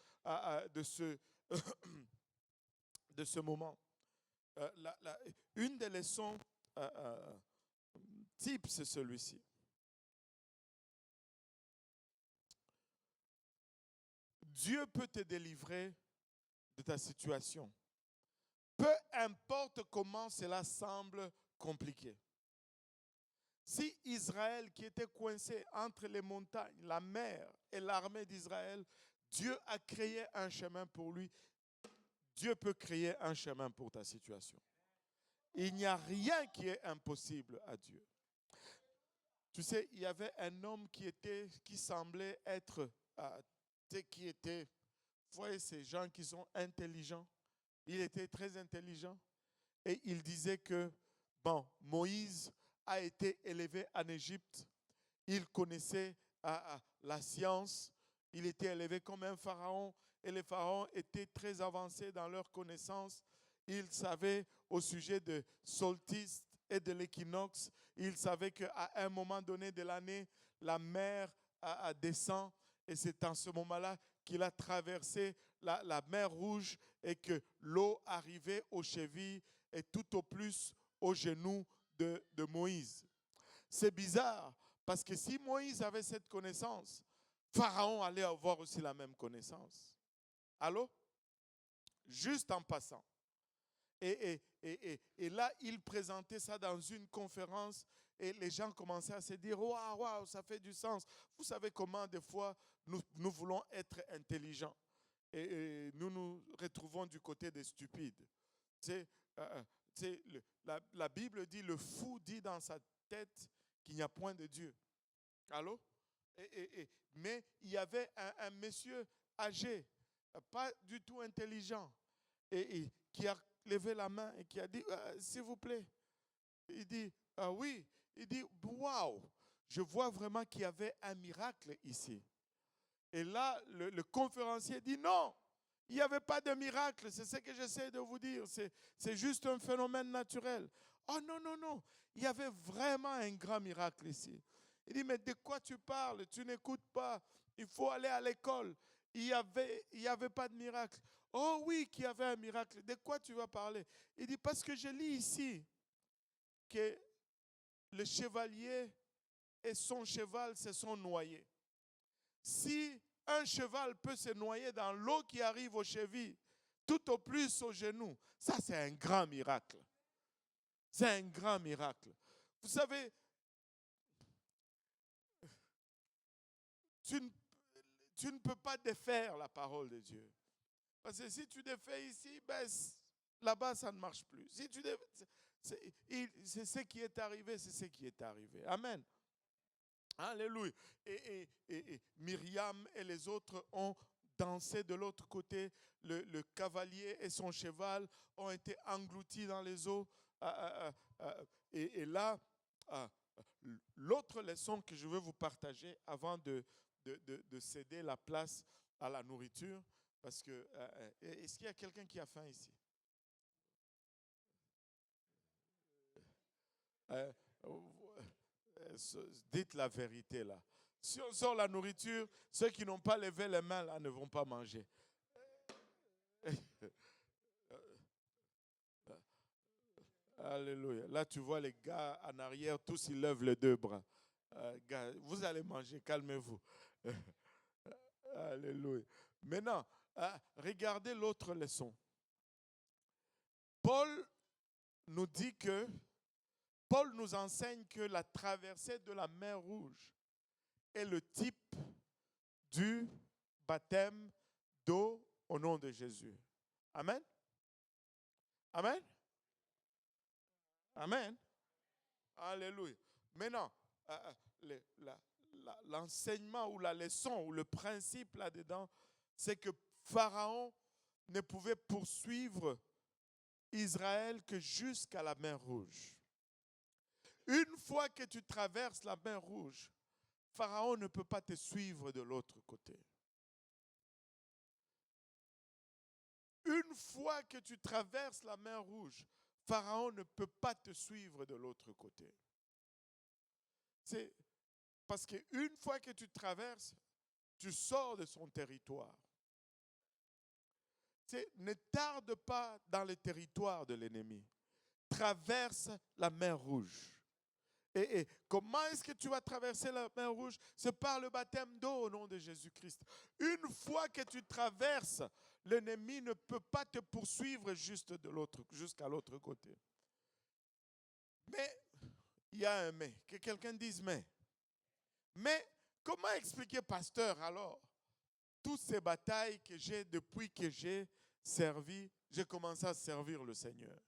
de ce moment. Une des leçons type, c'est celui-ci. Dieu peut te délivrer de ta situation. Peu importe comment cela semble compliqué. Si Israël qui était coincé entre les montagnes, la mer et l'armée d'Israël, Dieu a créé un chemin pour lui. Dieu peut créer un chemin pour ta situation. Il n'y a rien qui est impossible à Dieu. Tu sais, il y avait un homme qui semblait être, vous voyez ces gens qui sont intelligents. Il était très intelligent et il disait que, Moïse a été élevé en Égypte. Il connaissait la science. Il était élevé comme un pharaon et les pharaons étaient très avancés dans leur connaissance. Ils savaient au sujet de solstice et de l'équinoxe. Ils savaient qu'à un moment donné de l'année, la mer descend et c'est en ce moment-là qu'il a traversé la mer Rouge et que l'eau arrivait aux chevilles et tout au plus aux genoux de Moïse. C'est bizarre parce que si Moïse avait cette connaissance, Pharaon allait avoir aussi la même connaissance. Allô? Juste en passant. Et là, il présentait ça dans une conférence et les gens commençaient à se dire « Waouh, ça fait du sens ». Vous savez comment des fois nous voulons être intelligents et nous nous retrouvons du côté des stupides. La Bible dit « Le fou dit dans sa tête qu'il n'y a point de Dieu ». Allô? Mais il y avait un monsieur âgé, pas du tout intelligent, et qui a levé la main et qui a dit s'il vous plaît. Il dit oui. Il dit waouh, je vois vraiment qu'il y avait un miracle ici. Et là, le conférencier dit non, il n'y avait pas de miracle, c'est ce que j'essaie de vous dire, c'est juste un phénomène naturel. Oh non, non, non, il y avait vraiment un grand miracle ici. Il dit mais de quoi tu parles? Tu n'écoutes pas, il faut aller à l'école. Il y avait pas de miracle. Oh oui, qu'il y avait un miracle. De quoi tu vas parler? Il dit parce que je lis ici que le chevalier et son cheval se sont noyés. Si un cheval peut se noyer dans l'eau qui arrive aux chevilles, tout au plus aux genoux, ça c'est un grand miracle. C'est un grand miracle. Vous savez, tu ne peux pas défaire la parole de Dieu. Parce que si tu défais ici, là-bas ça ne marche plus. Si tu c'est ce qui est arrivé, c'est ce qui est arrivé. Amen. Alléluia. Et Myriam et les autres ont dansé de l'autre côté. Le cavalier et son cheval ont été engloutis dans les eaux. Et là, l'autre leçon que je veux vous partager avant de céder la place à la nourriture, parce que est-ce qu'il y a quelqu'un qui a faim ici? Dites la vérité là. Si on sort la nourriture, ceux qui n'ont pas levé les mains là ne vont pas manger. Alléluia. Là, tu vois les gars en arrière, tous ils lèvent les deux bras. Gars, vous allez manger, calmez-vous. Alléluia. Maintenant, regardez l'autre leçon. Paul nous enseigne que la traversée de la mer Rouge est le type du baptême d'eau au nom de Jésus. Amen. Amen. Amen. Alléluia. Maintenant, l'enseignement ou la leçon ou le principe là-dedans, c'est que Pharaon ne pouvait poursuivre Israël que jusqu'à la mer Rouge. Une fois que tu traverses la mer Rouge, Pharaon ne peut pas te suivre de l'autre côté. Une fois que tu traverses la mer Rouge, Pharaon ne peut pas te suivre de l'autre côté. C'est parce qu'une fois que tu traverses, tu sors de son territoire. Ne tarde pas dans le territoire de l'ennemi. Traverse la mer Rouge. Et comment est-ce que tu vas traverser la mer Rouge? C'est par le baptême d'eau au nom de Jésus-Christ. Une fois que tu traverses, l'ennemi ne peut pas te poursuivre jusqu'à l'autre côté. Mais Il y a un mais. Que quelqu'un dise mais. Mais comment expliquer, pasteur, alors, toutes ces batailles que j'ai depuis que j'ai servi, j'ai commencé à servir le Seigneur?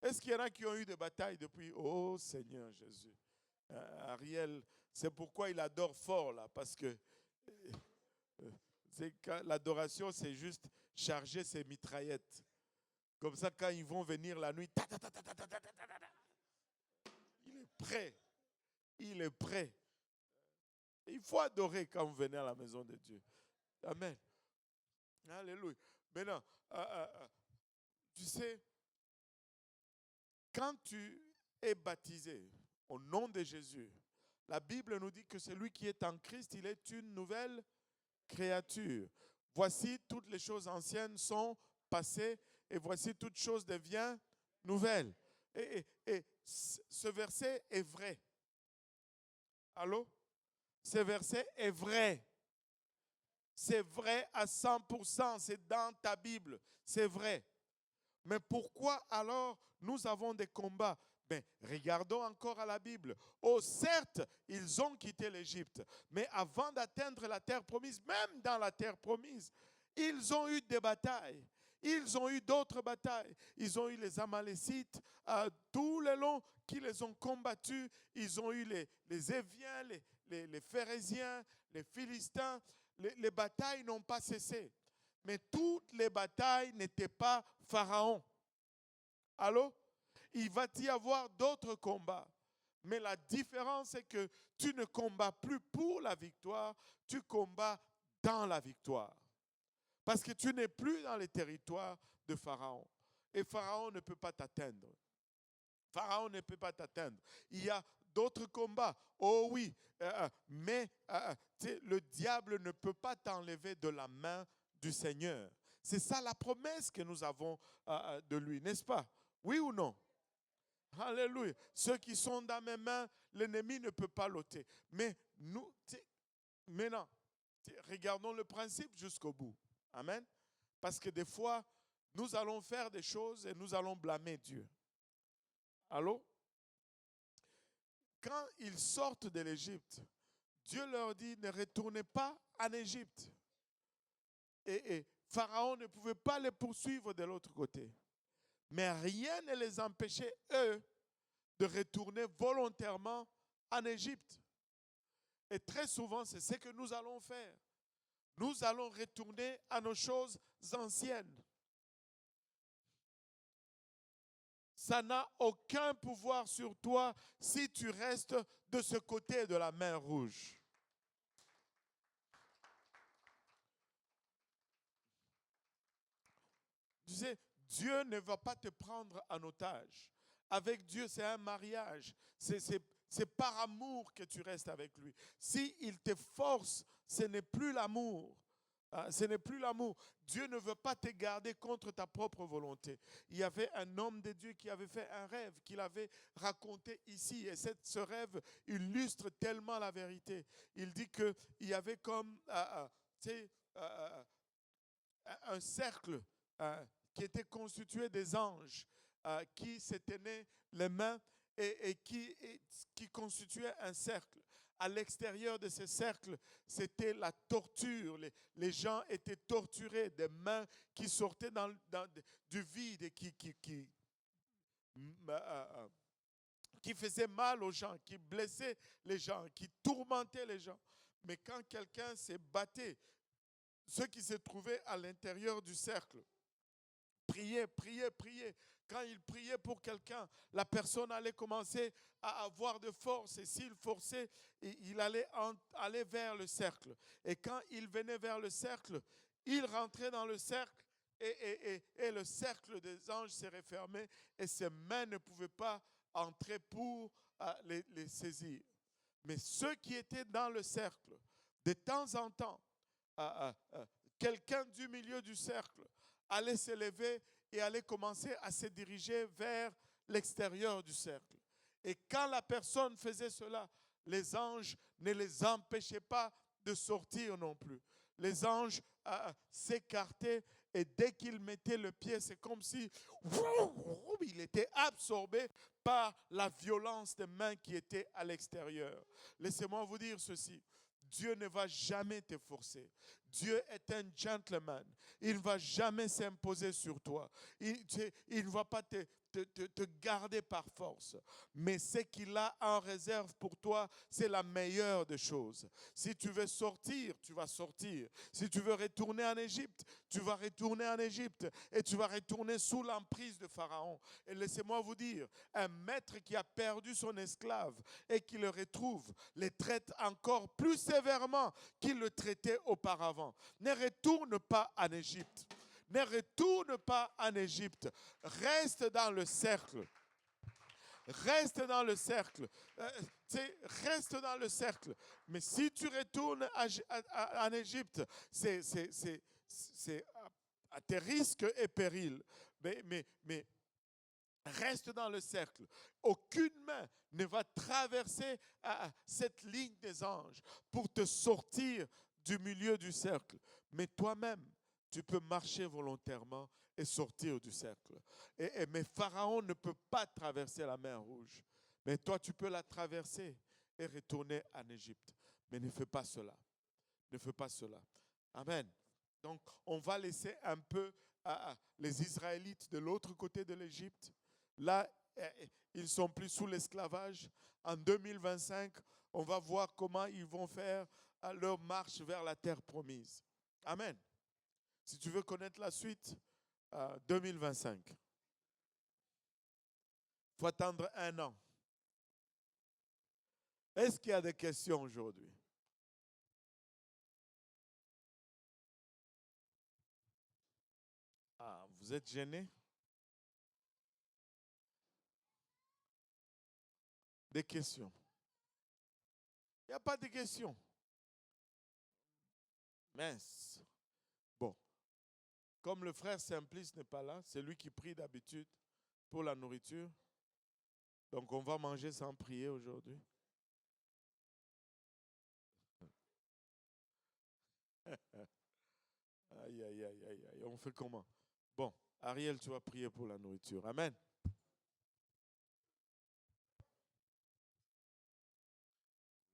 Est-ce qu'il y en a qui ont eu des batailles depuis? Oh Seigneur Jésus. Ariel, c'est pourquoi il adore fort là, parce que l'adoration, c'est juste charger ses mitraillettes. Comme ça, quand ils vont venir la nuit, il est prêt. Il est prêt. Il faut adorer quand vous venez à la maison de Dieu. Amen. Alléluia. Maintenant, tu sais, quand tu es baptisé au nom de Jésus, la Bible nous dit que celui qui est en Christ, il est une nouvelle créature. Voici, toutes les choses anciennes sont passées et voici, toutes choses deviennent nouvelles. Et ce verset est vrai. Allô? Ce verset est vrai. C'est vrai à 100%. C'est dans ta Bible. C'est vrai. Mais pourquoi alors nous avons des combats? Regardons encore à la Bible. Oh, certes, ils ont quitté l'Égypte, mais avant d'atteindre la terre promise, même dans la terre promise, ils ont eu des batailles. Ils ont eu d'autres batailles. Ils ont eu les Amalécites, tout le long qui les ont combattus. Ils ont eu les Éviens, les Phérésiens, les Philistins. Les batailles n'ont pas cessé. Mais toutes les batailles n'étaient pas Pharaon. Allô? Il va y avoir d'autres combats. Mais la différence, c'est que tu ne combats plus pour la victoire, tu combats dans la victoire. Parce que tu n'es plus dans les territoires de Pharaon. Et Pharaon ne peut pas t'atteindre. Pharaon ne peut pas t'atteindre. Il y a d'autres combats. Oh oui, mais le diable ne peut pas t'enlever de la main du Seigneur. C'est ça la promesse que nous avons de lui, n'est-ce pas? Oui ou non? Alléluia. Ceux qui sont dans mes mains, l'ennemi ne peut pas l'ôter. Mais nous, maintenant, regardons le principe jusqu'au bout. Amen. Parce que des fois, nous allons faire des choses et nous allons blâmer Dieu. Allô? Quand ils sortent de l'Égypte, Dieu leur dit, ne retournez pas en Égypte. Et Pharaon ne pouvait pas les poursuivre de l'autre côté. Mais rien ne les empêchait, eux, de retourner volontairement en Égypte. Et très souvent, c'est ce que nous allons faire. Nous allons retourner à nos choses anciennes. Ça n'a aucun pouvoir sur toi si tu restes de ce côté de la mer Rouge. Tu sais, Dieu ne va pas te prendre en otage. Avec Dieu, c'est un mariage. C'est par amour que tu restes avec lui. S'il te force, ce n'est plus l'amour. Ce n'est plus l'amour. Dieu ne veut pas te garder contre ta propre volonté. Il y avait un homme de Dieu qui avait fait un rêve, qu'il avait raconté ici. Et ce rêve illustre tellement la vérité. Il dit qu'il y avait comme un cercle qui était constitué des anges qui se tenaient les mains et qui constituait un cercle. À l'extérieur de ce cercle, c'était la torture. Les gens étaient torturés, des mains qui sortaient du vide et qui faisaient mal aux gens, qui blessaient les gens, qui tourmentaient les gens. Mais quand quelqu'un s'est battu, ceux qui se trouvaient à l'intérieur du cercle, priaient. Quand il priait pour quelqu'un, la personne allait commencer à avoir de force. Et s'il forçait, il allait aller vers le cercle. Et quand il venait vers le cercle, il rentrait dans le cercle et le cercle des anges s'est refermé et ses mains ne pouvaient pas entrer pour les saisir. Mais ceux qui étaient dans le cercle, de temps en temps, quelqu'un du milieu du cercle allait se lever et allait commencer à se diriger vers l'extérieur du cercle. Et quand la personne faisait cela, les anges ne les empêchaient pas de sortir non plus. Les anges s'écartaient Et dès qu'il mettait le pied, c'est comme si il était absorbé par la violence des mains qui étaient à l'extérieur. Laissez-moi vous dire ceci. Dieu ne va jamais te forcer. Dieu est un gentleman. Il ne va jamais s'imposer sur toi. Il ne va pas te garder par force. Mais ce qu'il a en réserve pour toi, c'est la meilleure des choses. Si tu veux sortir, tu vas sortir. Si tu veux retourner en Égypte, tu vas retourner en Égypte. Et tu vas retourner sous l'emprise de Pharaon. Et laissez-moi vous dire, un maître qui a perdu son esclave et qui le retrouve, le traite encore plus sévèrement qu'il le traitait auparavant. Ne retourne pas en Égypte. Ne retourne pas en Égypte. Reste dans le cercle. Reste dans le cercle. Reste dans le cercle. Mais si tu retournes en Égypte, c'est à tes risques et périls. Mais reste dans le cercle. Aucune main ne va traverser cette ligne des anges pour te sortir du milieu du cercle. Mais toi-même, tu peux marcher volontairement et sortir du cercle. Mais Pharaon ne peut pas traverser la mer Rouge. Mais toi, tu peux la traverser et retourner en Égypte. Mais ne fais pas cela. Ne fais pas cela. Amen. Donc, on va laisser un peu les Israélites de l'autre côté de l'Égypte. Là, ils ne sont plus sous l'esclavage. En 2025, on va voir comment ils vont faire leur marche vers la terre promise. Amen. Si tu veux connaître la suite, 2025. Il faut attendre 1 an. Est-ce qu'il y a des questions aujourd'hui? Ah, vous êtes gênés? Des questions? Il n'y a pas de questions. Mince. Bon. Comme le frère Simplice n'est pas là, c'est lui qui prie d'habitude pour la nourriture. Donc on va manger sans prier aujourd'hui. Aïe, aïe, aïe, aïe, aïe. On fait comment? Bon, Ariel, tu vas prier pour la nourriture. Amen.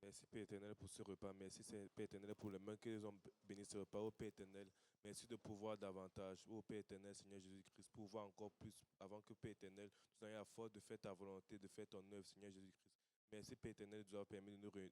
Merci Père éternel pour ce repas. Merci Père éternel pour les mains que nous ont béni ce repas. Oh Père éternel, merci de pouvoir davantage. Oh Père éternel, Seigneur Jésus-Christ, pouvoir encore plus avant que Père éternel, nous ayons la force de faire ta volonté, de faire ton œuvre, Seigneur Jésus-Christ. Merci Père éternel de nous avoir permis de nous réunir